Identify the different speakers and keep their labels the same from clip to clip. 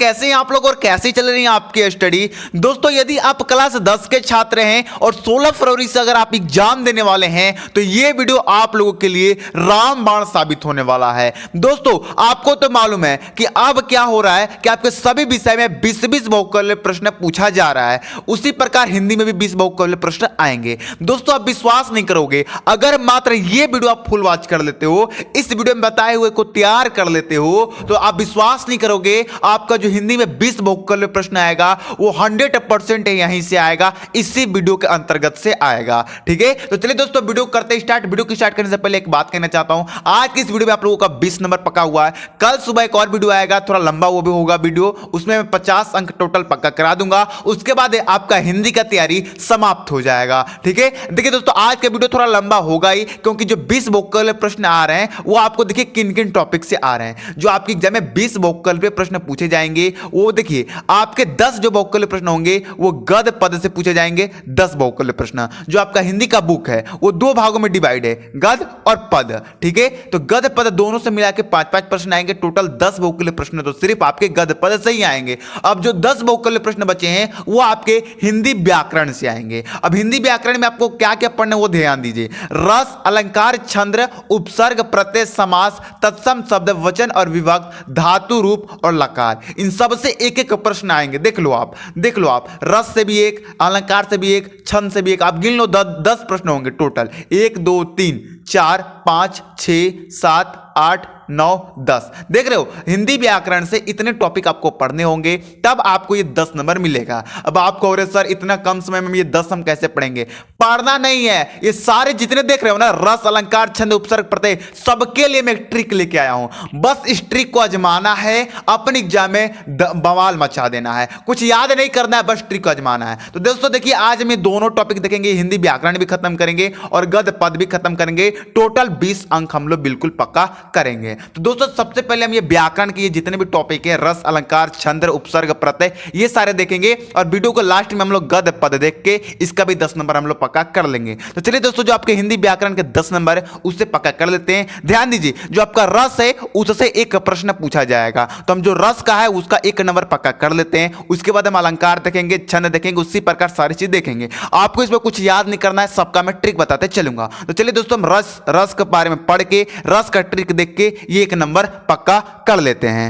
Speaker 1: कैसे हैं आप लोग और कैसे चल रही है आपकी स्टडी। दोस्तों यदि आप क्लास 10 के छात्र हैं और 16 फरवरी से अगर आप एग्जाम देने वाले हैं तो ये वीडियो आप लोगों के लिए रामबाण साबित होने वाला है। दोस्तों आपको तो मालूम है कि अब क्या हो रहा है कि आपके सभी विषय में 20-20 बहुकौल्य प्रश्न पूछा जा रहा है, उसी प्रकार हिंदी में भी 20 बहुकौल्य प्रश्न आएंगे। दोस्तों आप विश्वास नहीं करोगे, अगर मात्र ये वीडियो आप फुल वॉच कर लेते हो, इस वीडियो में बताए हुए को तैयार कर लेते हो, तो आप विश्वास नहीं करोगे आपका जो हिंदी में 20 बहुकौल्य प्रश्न आएगा वो 100% यहीं से आएगा, इसी वीडियो के अंतर्गत से आएगा। ठीक है, तो चलिए दोस्तों वीडियो करते स्टार्ट। वीडियो की स्टार्ट करने से पहले एक बात कहना चाहता हूं, आज की इस वीडियो में आप लोगों का 20 नंबर पक्का हुआ है। कल सुबह एक और वीडियो आएगा, थोड़ा लंबा वो भी होगा वीडियो, उसमें मैं 50 अंक टोटल पक्का करा दूंगा। उसके बाद आपका हिंदी का तैयारी समाप्त हो जाएगा। ठीक है, देखिए दोस्तों आज का वीडियो थोड़ा लंबा होगा ही, क्योंकि जो 20 बहुकौल्य प्रश्न आ रहे हैं वो आपको देखिए किन किन टॉपिक से आ रहे हैं। जो आपके एग्जाम में 20 बहुकौल्य प्रश्न पूछे जाएंगे वो देखिए आपके 10 जो बहुकौल्य प्रश्न होंगे वो गद्य पद से पूछे जाएंगे। 10 बहुकौल्य प्रश्न जो आपका हिंदी का बुक है वो 2 भागों में डिवाइड है, गद्य और पद। ठीक है, तो गद्य पद दोनों से मिला के 5-5 प्रश्न आएंगे, टोटल 10 बहुकौल्य प्रश्न तो सिर्फ आपके गद्य पद से ही आएंगे। अब जो 10 बहुकौल्य प्रश्न बचे हैं वो आपके हिंदी व्याकरण से आएंगे। अब हिंदी व्याकरण में आपको क्या क्या पढ़ना है वो ध्यान दीजिए। रस, अलंकार, छंद, उपसर्ग, प्रत्यय, समास, तत्सम शब्द, वचन और विभक्त, धातु, रूप और लकार, इन सब से एक एक प्रश्न आएंगे। देख लो आप रस से भी एक, अलंकार से भी एक, छंद से भी एक, आप गिन लो 10 प्रश्न होंगे टोटल। 1 2 3 4 5 6 7 8 9 10। देख रहे हो, हिंदी व्याकरण से इतने टॉपिक आपको पढ़ने होंगे, तब आपको ये 10 नंबर मिलेगा। अब आप कहो रहे सर इतना कम समय में ये 10 हम कैसे पढ़ेंगे? पढ़ना नहीं है, ये सारे जितने देख रहे हो ना, रस, अलंकार, छंद, उपसर्ग, प्रत्यय, सबके लिए मैं एक ट्रिक लेके आया हूं। बस इस ट्रिक को आजमाना है, अपने एग्जाम में बवाल मचा देना है। कुछ याद नहीं करना है, बस ट्रिक को आजमाना है। तो दोस्तों देखिए आज हम ये दोनों टॉपिक देखेंगे, हिंदी व्याकरण भी खत्म करेंगे और गद्य पद भी खत्म करेंगे। टोटल 20 अंक हम लोग बिल्कुल पक्का करेंगे। तो दोस्तों सबसे पहले हम ये व्याकरण के जितने भी टॉपिक है, रस, अलंकार, छंद, उपसर्ग, प्रत्यय, ये सारे देखेंगे और वीडियो को लास्ट में हम लोग गद्य पद देख के इसका भी 10 नंबर हम लोग पक्का कर लेंगे। तो चलिए दोस्तों जो आपके हिंदी व्याकरण के 10 नंबर है उससे पक्का कर लेते हैं। ध्यान दीजिए, जो आपका रस है उससे एक प्रश्न पूछा जाएगा, तो हम जो रस का है उसका 1 नंबर पक्का कर लेते हैं। उसके बाद हम अलंकार देखेंगे, छंद देखेंगे, उसी प्रकार सारी चीज देखेंगे। आपको इसमें कुछ याद नहीं करना है, सबका मैं ट्रिक बताते चलूंगा। तो चलिए दोस्तों हम रस के बारे में पढ़ के, रस का ट्रिक देख के ये 1 नंबर पक्का कर लेते हैं।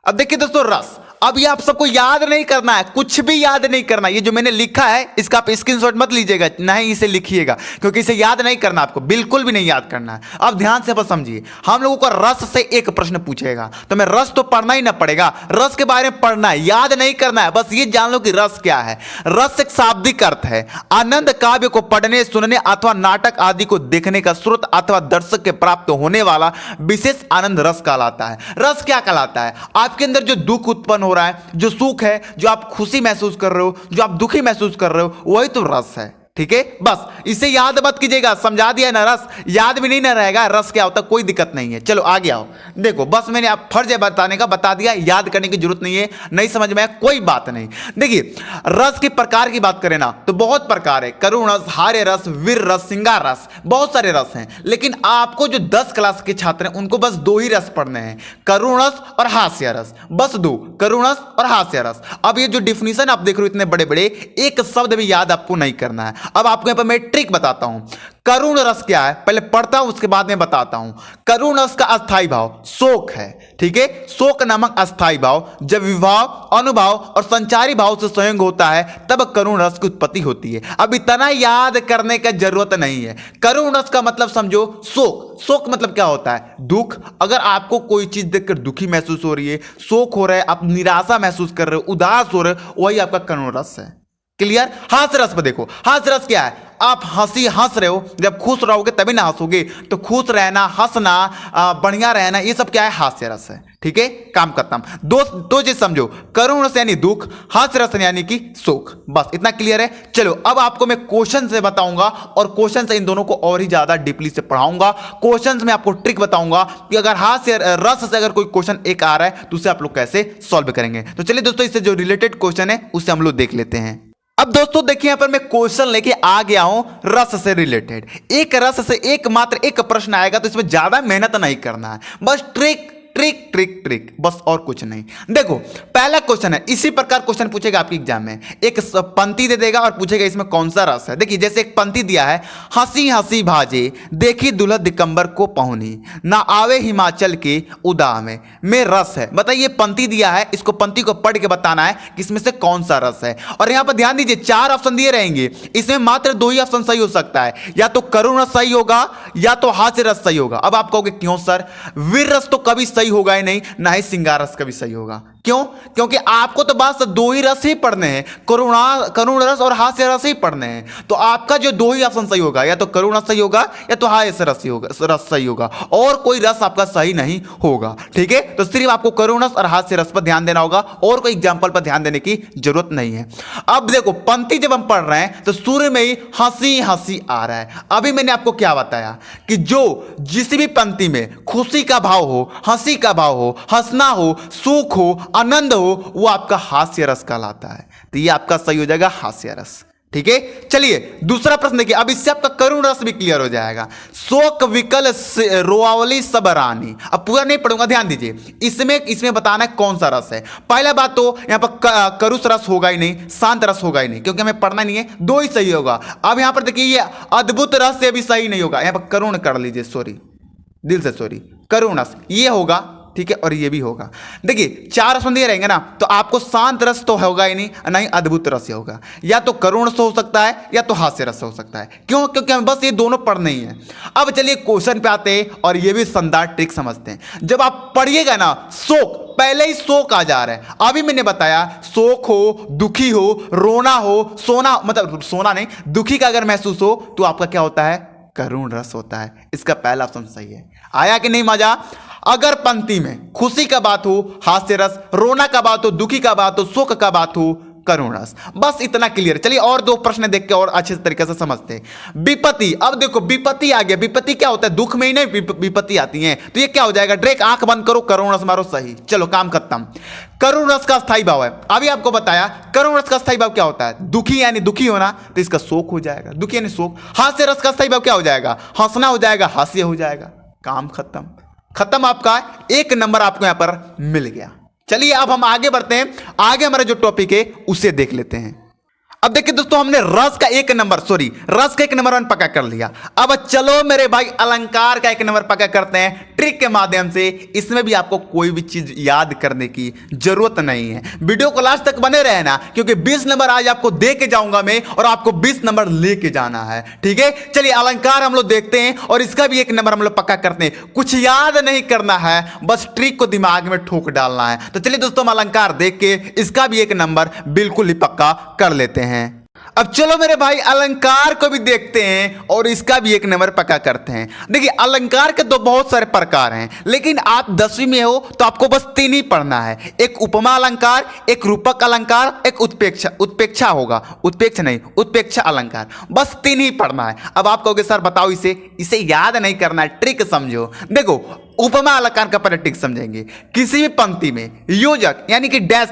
Speaker 1: अब देखिए दोस्तों रस, अब ये आप सबको याद नहीं करना है, कुछ भी याद नहीं करना। ये जो मैंने लिखा है इसका आप स्क्रीनशॉट मत लीजिएगा, नहीं इसे लिखिएगा, क्योंकि इसे याद नहीं करना, आपको बिल्कुल भी नहीं याद करना है। अब ध्यान से बस समझिए, हम लोगों को रस से एक प्रश्न पूछेगा, तो मैं रस तो पढ़ना ही ना पड़ेगा, रस के बारे में पढ़ना है, याद नहीं करना है। बस ये जान लो कि रस क्या है। रस एक शाब्दिक अर्थ है, आनंद काव्य को पढ़ने, सुनने अथवा नाटक आदि को देखने का स्रोत अथवा दर्शक के प्राप्त होने वाला विशेष आनंद रस कहलाता है। रस क्या कहलाता है? आपके अंदर जो दुख उत्पन्न हो रहा है, जो सुख है, जो आप खुशी महसूस कर रहे हो, जो आप दुखी महसूस कर रहे हो, वही तो रस है। ठीक है, बस इसे याद मत कीजिएगा, समझा दिया ना, रस याद भी नहीं ना रहेगा, रस क्या होता कोई दिक्कत नहीं है। चलो आगे आओ, देखो बस मैंने आप फर्ज है बताने का, बता दिया, याद करने की जरूरत नहीं है, नहीं समझ में आया कोई बात नहीं। देखिए रस के प्रकार की बात करें ना तो बहुत प्रकार है, करुण रस, हार्य रस, वीर रस, श्रृंगार रस, बहुत सारे रस हैं। लेकिन आपको जो 10 क्लास के छात्र हैं उनको बस 2 ही रस पढ़ने हैं, करुण रस और हास्य रस, बस 2, करुण रस और हास्य रस। अब ये जो डिफिनीशन आप देख रहे हो इतने बड़े बड़े, एक शब्द भी याद आपको नहीं करना है। अब आपको यहां पर मैं ट्रिक बताता हूं, करुण रस क्या है पहले पढ़ता हूं उसके बाद में बताता हूं। करुण रस का अस्थाई भाव शोक है। ठीक है, शोक नामक अस्थाई भाव जब विभाव, अनुभाव और संचारी भाव से संयोग होता है तब करुण रस की उत्पत्ति होती है। अब इतना याद करने का जरूरत नहीं है। करुण रस का मतलब समझो शोक। शोक मतलब क्या होता है? दुख। अगर आपको कोई चीज देखकर दुखी महसूस हो रही है, शोक हो रहा है, आप निराशा महसूस कर रहे हो, उदास हो रहे हो, वही आपका करुण रस है। क्लियर? हास्य रस पर देखो, हास्य रस क्या है? आप हंस रहे हो, जब खुश रहोगे तभी ना हंसोगे, तो खुश रहना, हंसना, बढ़िया रहना, ये सब क्या है? हास्य रस है। ठीक है, काम खत्म। दो चीज समझो, करुण रस यानी दुख, हास्य रस यानी कि सुख, बस इतना क्लियर है। चलो अब आपको मैं क्वेश्चन से बताऊंगा और क्वेश्चन से इन दोनों को और ही ज्यादा डीपली से पढ़ाऊंगा। क्वेश्चन में आपको ट्रिक बताऊंगा कि अगर हास्य रस से अगर कोई क्वेश्चन एक आ रहा है तो उसे आप लोग कैसे सॉल्व करेंगे। तो चलिए दोस्तों इससे जो रिलेटेड क्वेश्चन है उसे हम लोग देख लेते हैं। अब दोस्तों देखिए यहां पर मैं क्वेश्चन लेके आ गया हूं रस से रिलेटेड। एक रस से एक मात्र एक प्रश्न आएगा, तो इसमें ज्यादा मेहनत नहीं करना है, बस ट्रिक ट्रिक ट्रिक ट्रिक, बस और कुछ नहीं। देखो पहला क्वेश्चन है, इसी प्रकार क्वेश्चन पूछेगा आपके एग्जाम में, एक पंक्ति दे देगा और पूछेगा इसमें कौन सा रस है। देखिए जैसे एक पंक्ति दिया है, हंसी हंसी भाजे देखी दुल्हा दिगंबर को पहुनी, ना आवे हिमाचल के उदा में रस है। बताइए पंक्ति दिया है, इसको पंक्ति को पढ़ के बताना है कि इसमें से कौन सा रस है। और यहां पर ध्यान दीजिए 4 ऑप्शन दिए रहेंगे, इसमें मात्र 2 ही ऑप्शन सही हो सकता है, या तो करुण रस सही होगा या तो हास्य रस सही होगा। अब आप कहोगे क्यों सर, वीर रस तो कभी सही होगा ही नहीं, ना ही श्रृंगार रस कभी सही होगा। क्यों? क्योंकि आपको तो बस 2 ही रस ही पढ़ने हैं, करुण रस और हास्य रस ही पढ़ने हैं। तो आपका जो 2 ही ऑप्शन सही होगा, या तो करुण रस सही होगा या तो हास्य रस सही होगा, और कोई रस आपका सही नहीं होगा। ठीक है, तो सिर्फ आपको करुण रस और हास्य रस पर ध्यान देना होगा, और कोई एग्जाम्पल पर ध्यान देने की जरूरत नहीं है। अब देखो पंक्ति जब हम पढ़ रहे हैं तो शुरू में ही हंसी हंसी आ रहा है। अभी मैंने आपको क्या बताया कि जो जिस भी पंक्ति में खुशी का भाव हो, हंसी का भाव हो, हंसना हो, सुख हो, आनंद हो, वो आपका हास्य रस कहलाता है। तो ये आपका सही हो जाएगा हास्य रस। ठीक है, चलिए दूसरा प्रश्न देखिए, अब इससे आपका करुण रस भी क्लियर हो जाएगा। शोक विकल रोआवली सब रानी, अब पूरा नहीं पढ़ूंगा, ध्यान दीजिए, इसमें बताना है कौन सा रस है। पहला बात तो यहां पर करुष रस होगा ही नहीं, शांत रस होगा ही नहीं, क्योंकि हमें पढ़ना नहीं है, 2 ही सही होगा। अब यहां पर देखिए ये अद्भुत रस से भी सही नहीं होगा, यहां पर करुण कर लीजिए, सॉरी दिल से सॉरी, करुण रस ये होगा। ठीक है, और ये भी होगा। देखिए 4 ऑप्शन दिए रहेंगे ना, तो आपको शांत रस तो होगा ही नहीं, ना ही अद्भुत रस होगा, या तो करुण रस हो सकता है या तो हास्य रस हो सकता है। क्यों? क्योंकि हमें बस ये दोनों पढ़ने ही है। अब चलिए क्वेश्चन पे आते हैं, और ये भी शानदार ट्रिक समझते हैं। जब आप पढ़िएगा ना शोक, पहले ही शोक आ जा रहा है। अभी मैंने बताया शोक हो, दुखी हो, रोना हो, सोना, मतलब सोना नहीं, दुखी का अगर महसूस हो तो आपका क्या होता है, करुण रस होता है। इसका पहला ऑप्शन सही है। आया कि नहीं मजा? अगर पंक्ति में खुशी का बात हो हास्य रस, रोना का बात हो, दुखी का बात हो, शोक का बात हो करुण रस, बस इतना क्लियर। चलिए और 2 प्रश्न देख के और अच्छे तरीके से समझते हैं। विपत्ति, अब देखो विपत्ति आ गया, विपत्ति क्या होता है, दुख में ही नहीं विपत्ति आती है, तो ये क्या हो जाएगा, डायरेक्ट आंख बंद करो, करुण रस मारो, सही। चलो काम खत्म। करुण रस का स्थायी भाव है, अभी आपको बताया करुण रस का स्थायी भाव क्या होता है, दुखी यानी दुखी होना, तो इसका शोक हो जाएगा, दुखी यानी शोक। हास्य रस का स्थायी भाव क्या हो जाएगा, हंसना हो जाएगा, हास्य हो जाएगा। काम खत्म, खत्म, आपका 1 नंबर आपको यहां पर मिल गया। चलिए अब हम आगे बढ़ते हैं, आगे हमारा जो टॉपिक है उसे देख लेते हैं। अब देखिए दोस्तों, हमने रस का 1 नंबर 1 पक्का कर लिया। अब चलो मेरे भाई अलंकार का 1 नंबर पक्का करते हैं ट्रिक के माध्यम से। इसमें भी आपको कोई भी चीज याद करने की जरूरत नहीं है, वीडियो को लास्ट तक बने रहे ना, क्योंकि 20 नंबर आज आपको दे के जाऊंगा मैं, और आपको 20 नंबर लेके जाना है। ठीक है, चलिए अलंकार हम लोग देखते हैं, और इसका भी 1 नंबर हम लोग पक्का करते हैं। कुछ याद नहीं करना है, बस ट्रिक को दिमाग में ठोक डालना है। तो चलिए दोस्तों, हम अलंकार देख के इसका भी 1 नंबर बिल्कुल ही पक्का कर लेते हैं। अब चलो मेरे भाई अलंकार को भी देखते हैं, और इसका भी 1 नंबर पक्का करते हैं। देखिए अलंकार के तो बहुत सारे प्रकार हैं, लेकिन आप 10वीं में हो तो आपको बस 3 ही पढ़ना है, एक उपमा अलंकार, एक रूपक अलंकार, एक उत्प्रेक्षा होगा, उत्प्रेक्षा अलंकार, बस 3 ही पढ़ना है। अब आप कहोगे सर बताओ इसे याद नहीं करना है, ट्रिक समझो। देखो उपमा अलंकार का पहले ट्रिक समझेंगे। किसी भी पंक्ति में योजक यानी कि डैश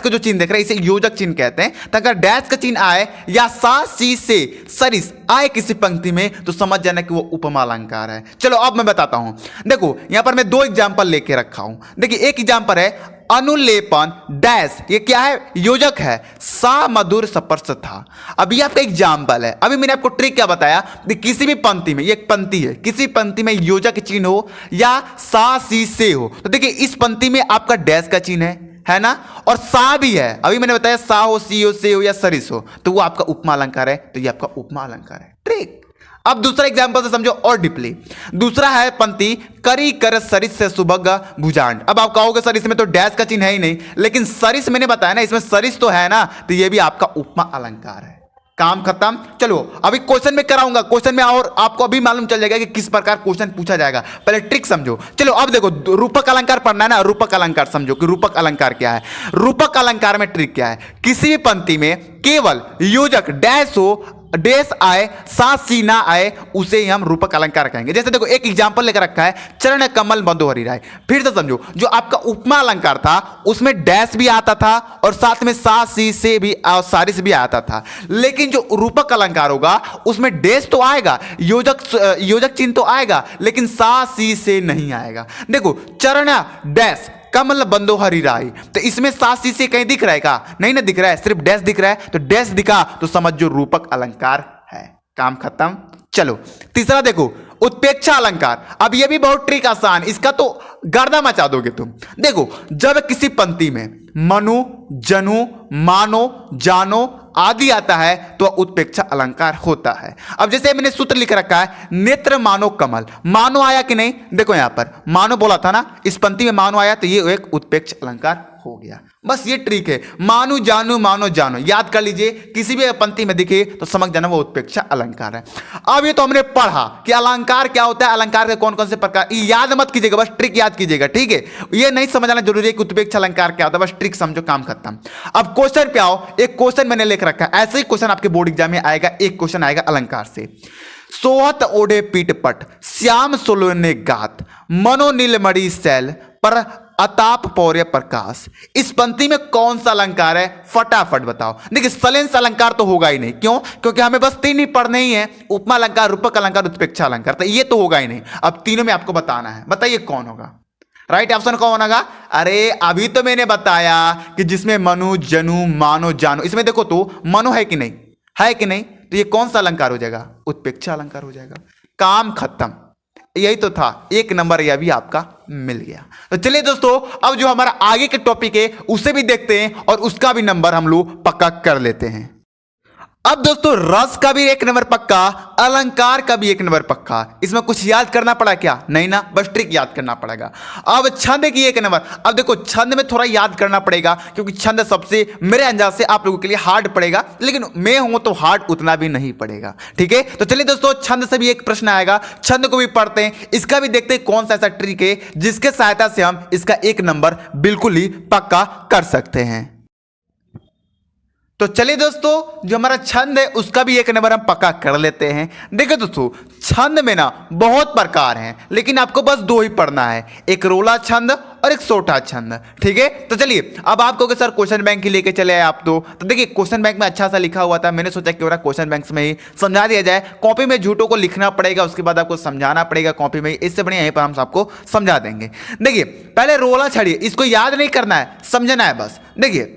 Speaker 1: का जो चिन्ह देख रहे हैं इसे योजक चिन्ह कहते हैं। तो अगर डैश का चिन्ह आए या सा सी से सरिस आए किसी पंक्ति में, तो समझ जाना कि वो उपमा अलंकार है। चलो अब मैं बताता हूं। देखो यहां पर मैं 2 एग्जाम्पल लेके रखा हूं। देखिए एक एग्जाम्पल है अनुलेपन डैश, ये क्या है, योजक है, सा मधुर स्पर्श था। अभी आपका एग्जाम्पल है। अभी मैंने आपको ट्रिक क्या बताया, किसी भी पंक्ति में, ये एक पंक्ति है, किसी पंक्ति में योजक चिन्ह हो या सा सी से हो, तो देखिए इस पंक्ति में आपका डैश का चिन्ह है ना, और सा भी है। अभी मैंने बताया सा हो, सी हो, से हो या सरिस हो, तो वो आपका उपमा अलंकार है। तो ये आपका उपमा अलंकार है। ट्रिक अब दूसरा एग्जांपल से समझो और डीपली। दूसरा है पंक्ति करी कर सरिस से सुभग भुजांड। अब आप कहोगे सर इसमें तो डैश का चिन्ह है ही नहीं, लेकिन सरिस मैंने बताया ना, इसमें सरिस तो है ना, तो ये भी आपका उपमा अलंकार है। काम खत्म। चलो अभी क्वेश्चन में कराऊंगा, क्वेश्चन में और आपको अभी मालूम चल जाएगा कि किस प्रकार क्वेश्चन पूछा जाएगा। पहले ट्रिक समझो। चलो अब देखो रूपक अलंकार पढ़ना है ना, रूपक अलंकार समझो कि रूपक अलंकार क्या है। रूपक अलंकार में ट्रिक क्या है, किसी भी पंक्ति में केवल योजक डैश हो डेस आए साथ सी ना आए उसे ही हम रूपक अलंकार कहेंगे। जैसे देखो एक एग्जांपल लेकर रखा है, चरण कमल बंधु हरि राय। फिर से समझो, जो आपका उपमा अलंकार था उसमें डैश भी आता था और साथ में सा सी से भी और सारी से भी आता था। लेकिन जो रूपक अलंकार होगा उसमें डैश तो आएगा, योजक चिन्ह तो आएगा, लेकिन सा सी से नहीं आएगा। देखो चरण डैश कमल बंधु हरि राय, तो इसमें सासी से कहीं दिख रहा है क्या? नहीं ना दिख रहा है, सिर्फ डैश दिख रहा है। तो डैश दिखा तो समझ जो रूपक अलंकार है, काम खत्म। चलो तीसरा देखो उत्प्रेक्षा अलंकार। अब ये भी बहुत ट्रिक आसान, इसका तो गर्दा मचा दोगे तुम। देखो जब किसी पंक्ति में मनु जनु मानो जानो आदि आता है तो उत्प्रेक्षा अलंकार होता है। अब जैसे मैंने सूत्र लिख रखा है, नेत्र मानो कमल, मानो आया कि नहीं? देखो यहां पर मानो बोला था ना, इस पंक्ति में मानो आया तो ये एक उत्प्रेक्षा अलंकार हो गया। बस ये ट्रिक है, मानो जानो याद कर लीजिए, किसी भी पंक्ति में दिखे तो समझ जाना वो उत्प्रेक्षा अलंकार है। अब ये तो हमने पढ़ा कि अलंकार क्या होता है, अलंकार के कौन कौन से प्रकार, याद मत कीजिएगा, बस ट्रिक याद कीजिएगा, ठीक है? ये नहीं समझना जरूरी है कि उत्प्रेक्षा अलंकार क्या होता है, बस ट्रिक समझो, काम खत्म। अब क्वेश्चन पे आओ, एक क्वेश्चन मैंने लिख रखा है, ऐसे ही क्वेश्चन आपके बोर्ड एग्जाम में आएगा। एक क्वेश्चन आएगा अलंकार से, सोहत ओढ़े पीठ पट श्याम सोलोने गात मनो नीलमणि शैल पर अताप पौर्य प्रकाश। इस पंक्ति में कौन सा अलंकार है, फटाफट बताओ। देखिए सलेंस अलंकार तो होगा ही नहीं, क्यों? क्योंकि हमें बस तीन ही पढ़ने ही है, उपमा अलंकार, रूपक अलंकार, उत्प्रेक्षा अलंकार, तो ये तो होगा ही नहीं। अब तीनों में आपको बताना है, बताइए कौन होगा? राइट ऑप्शन कौन होगा? अरे अभी तो मैंने बताया कि जिसमें मनु जनु मानो जानो, इसमें देखो तो मनु है कि नहीं, है कि नहीं? तो ये कौन सा अलंकार हो जाएगा? उत्प्रेक्षा अलंकार हो जाएगा, काम खत्म। यही तो था, एक नंबर यह भी आपका मिल गया। तो चलिए दोस्तों, अब जो हमारा आगे के टॉपिक है उसे भी देखते हैं और उसका भी नंबर हम लोग पक्का कर लेते हैं। अब दोस्तों रस का भी एक नंबर पक्का, अलंकार का भी एक नंबर पक्का। इसमें कुछ याद करना पड़ा क्या? नहीं ना, बस ट्रिक याद करना पड़ेगा। अब छंद की एक नंबर। अब देखो छंद में थोड़ा याद करना पड़ेगा, क्योंकि छंद सबसे मेरे अंदाज से आप लोगों के लिए हार्ड पड़ेगा, लेकिन मैं हूं तो हार्ड उतना भी नहीं पड़ेगा, ठीक है? तो चलिए दोस्तों, छंद से भी एक प्रश्न आएगा, छंद को भी पढ़ते हैं, इसका भी देखते हैं कौन सा ऐसा ट्रिक है जिसके सहायता से हम इसका एक नंबर बिल्कुल ही पक्का कर सकते हैं। तो चलिए दोस्तों, जो हमारा छंद है उसका भी एक नंबर हम पक्का कर लेते हैं। देखो दोस्तों, छंद में ना बहुत प्रकार हैं, लेकिन आपको बस दो ही पढ़ना है, एक रोला छंद और एक सोटा छंद, ठीक है? तो चलिए, अब आप कहोगे सर क्वेश्चन बैंक ही लेके चले आए आप तो देखिए क्वेश्चन बैंक में अच्छा सा लिखा हुआ था, मैंने सोचा कि क्वेश्चन बैंक में ही समझा दिया जाए। कॉपी में झूठों को लिखना पड़ेगा, उसके बाद आपको समझाना पड़ेगा कॉपी में, इससे बढ़िया यहीं पर हम सबको समझा देंगे। देखिए पहले रोला छड़िए, इसको याद नहीं करना है, समझना है बस। देखिए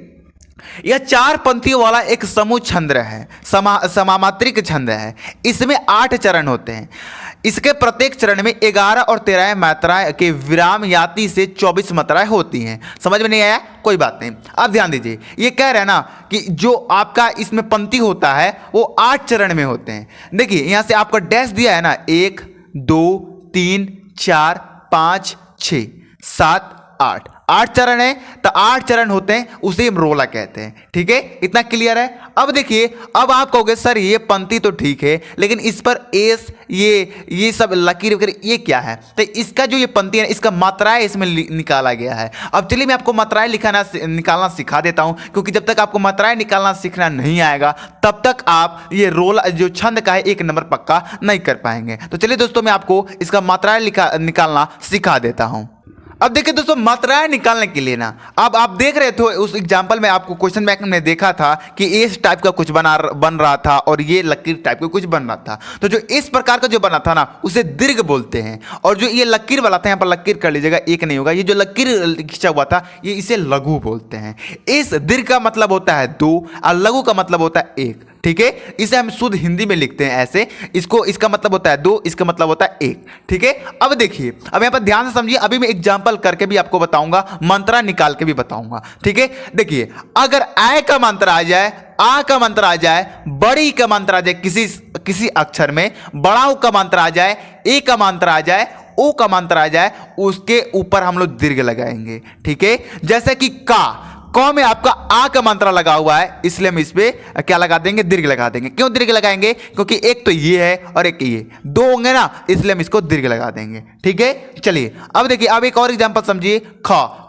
Speaker 1: यह चार पंक्तियों वाला एक समूह छंद है, समामात्रिक छंद है। इसमें 8 चरण होते हैं। इसके प्रत्येक चरण में 11 और 13 मात्राएं के विराम याति से 24 मात्राएं होती हैं। समझ में नहीं आया? कोई बात नहीं, अब ध्यान दीजिए। ये कह रहे हैं ना कि जो आपका इसमें पंक्ति होता है वो 8 चरण में होते हैं। देखिए यहां से आपका डैश दिया है ना, 1 2 3 4 5 6 7 8 चरण है, तो 8 चरण होते हैं, उसे हम रोला कहते हैं, ठीक है? इतना क्लियर है? अब देखिए, अब आप कहोगे सर ये पंक्ति तो ठीक है, लेकिन इस पर एस ये सब लकीर वगैरह ये क्या है? तो इसका जो ये पंक्ति है इसका मात्राएं इसमें निकाला गया है। अब चलिए मैं आपको मात्राएं निकालना सिखा देता हूं, क्योंकि जब तक आपको मात्राएं निकालना सीखना नहीं आएगा तब तक आप ये रोला जो छंद का है एक नंबर पक्का नहीं कर पाएंगे। तो चलिए दोस्तों, मैं आपको इसका मात्राएं निकालना सिखा देता हूं। अब देखिए दोस्तों, मात्राएं निकालने के लिए ना, अब आप देख रहे थे उस एग्जाम्पल में, आपको क्वेश्चन बैंक में देखा था कि इस टाइप का कुछ बन रहा था और ये लकीर टाइप का कुछ बन रहा था। तो जो इस प्रकार का जो बना था ना उसे दीर्घ बोलते हैं, और जो ये लकीर वाला था, यहाँ पर लकीर कर लीजिएगा, एक नहीं होगा, ये जो लकीर खींचा हुआ था ये इसे लघु बोलते हैं। इस दीर्घ का मतलब होता है 2 और लघु का मतलब होता है 1, ठीक है? इसे हम शुद्ध हिंदी में लिखते हैं ऐसे, इसका मतलब होता है 2, इसका मतलब होता है 1, ठीक है? अब देखिए, अब यहाँ पर ध्यान से समझिए, अभी मैं एग्जाम्पल करके भी आपको बताऊंगा, मंत्रा निकाल के भी बताऊंगा, ठीक है? देखिए, अगर आ का मंत्र आ जाए, आ का मंत्र आ जाए, बड़ी का मंत्र आ जाए किसी अक्षर में, बड़ा का मंत्र आ जाए, ए का मंत्र आ जाए, ओ का मंत्र आ जाए, उसके ऊपर हम लोग दीर्घ लगाएंगे, ठीक है? जैसे कि क में आपका आ का मंत्र लगा हुआ है, इसलिए हम इस पे क्या लगा देंगे? दीर्घ लगा देंगे। क्यों दीर्घ लगाएंगे? क्योंकि एक तो ये है और एक ये, 2 होंगे ना, इसलिए हम इसको दीर्घ लगा देंगे, ठीक है? चलिए अब देखिए, अब एक और एग्जांपल समझिए।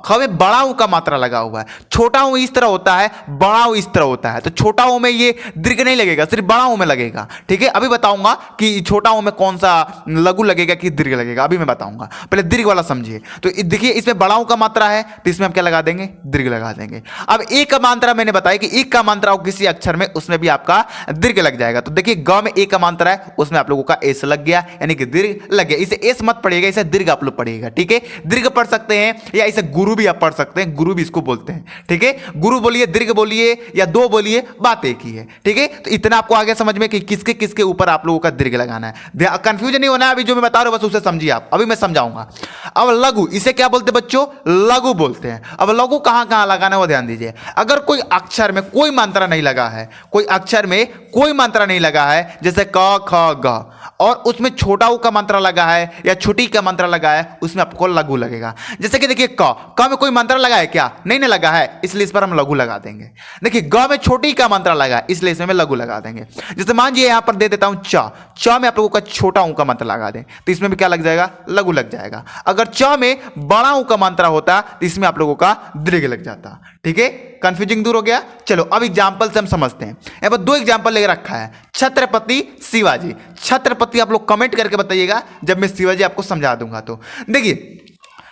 Speaker 1: ख में बड़ा ऊ का मात्रा लगा हुआ है। छोटा ऊ इस तरह होता है, बड़ा ऊ इस तरह होता है, तो छोटा ऊ में ये दीर्घ नहीं लगेगा, सिर्फ बड़ा ऊ में लगेगा। ठीक है, अभी बताऊंगा कि छोटा ऊ में कौन सा लघु लगेगा कि दीर्घ लगेगा, अभी मैं बताऊंगा। पहले दीर्घ वाला समझिए। तो देखिए इसमें बड़ा ऊ का मात्रा है, तो इसमें हम क्या लगा देंगे, दीर्घ लगा देंगे। अब एक का मात्रा मैंने बताया कि एक का मात्रा हो किसी अक्षर में, उसमें भी आपका दीर्घ लग जाएगा। तो देखिए ग में एक का मात्रा है, उसमें आप लोगों का एस लग गया, यानी कि दीर्घ लग गया। इसे एस मत पढ़िएगा, इसे दीर्घ आप लोग पढ़िएगा। ठीक है, दीर्घ पढ़ सकते हैं या इसे गुरु भी आप पढ़ सकते हैं, गुरु भी इसको बोलते हैं। ठीक है, गुरु बोलिए, दीर्घ बोलिए या दो बोलिए, बात एक ही है। ठीक है, तो इतना आपको आगे समझ में कि किसके किसके ऊपर आप लोगों का दीर्घ लगाना है। कंफ्यूजन नहीं होना है, अभी जो मैं बता रहा हूं बस उसे समझिए आप, अभी मैं समझाऊंगा। अब लघु, इसे क्या बोलते हैं बच्चों, लघु बोलते हैं। अब लघु कहां कहां लगाना है वो ध्यान दीजिए। अगर कोई अक्षर में कोई मात्रा नहीं लगा है, कोई अक्षर में कोई मात्रा नहीं लगा है, जैसे क ख ग, और उसमें छोटा ऊ का मात्रा लगा है या छोटी का मात्रा लगा है, उसमें आपको लघु लगेगा। जैसे कि देखिए क में कोई मात्रा लगा है क्या, नहीं ना लगा है, इसलिए इस पर हम लघु लगा देंगे। देखिए ग में छोटी का मात्रा लगा है, इसलिए इसमें लघु लगा देंगे। जैसे मान लीजिए यहां पर दे देता हूं च में आप लोगों का छोटा ऊ का मात्रा लगा दें, तो इसमें भी क्या लग जाएगा, लघु लग जाएगा। अगर च में बड़ा ऊ का मात्रा होता तो इसमें आप लोगों का दीर्घ लग जाता। ठीक है, कंफ्यूजिंग दूर हो गया। चलो अब एग्जांपल से हम समझते हैं। यहाँ पर दो एग्जांपल लेकर रखा है, छत्रपति शिवाजी। छत्रपति आप लोग कमेंट करके बताइएगा जब मैं शिवाजी आपको समझा दूंगा। तो देखिए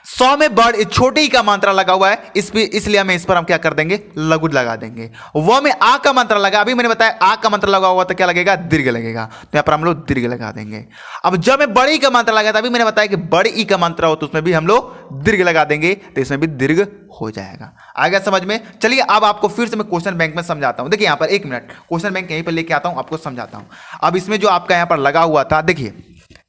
Speaker 1: 100 में बड़ छोटी का मात्रा लगा हुआ है, इसलिए हमें इस पर हम क्या कर देंगे, लघु लगा देंगे। व में आ का मात्रा लगा, अभी मैंने बताया आ का मात्रा लगा हुआ तो क्या लगेगा, दीर्घ लगेगा, तो यहां पर हम लोग दीर्घ लगा देंगे। अब जब में बड़ी का मात्रा लगा था, अभी मैंने बताया कि बड़ी ई का मात्रा हो तो उसमें भी हम लोग दीर्घ लगा देंगे, तो इसमें भी दीर्घ हो जाएगा। आ गया समझ में। चलिए अब आपको फिर से मैं क्वेश्चन बैंक में समझाता हूं। देखिए यहां पर एक मिनट, क्वेश्चन बैंक यहीं पर लेके आता हूं, आपको समझाता हूं। अब इसमें जो आपका यहां पर लगा हुआ था, देखिए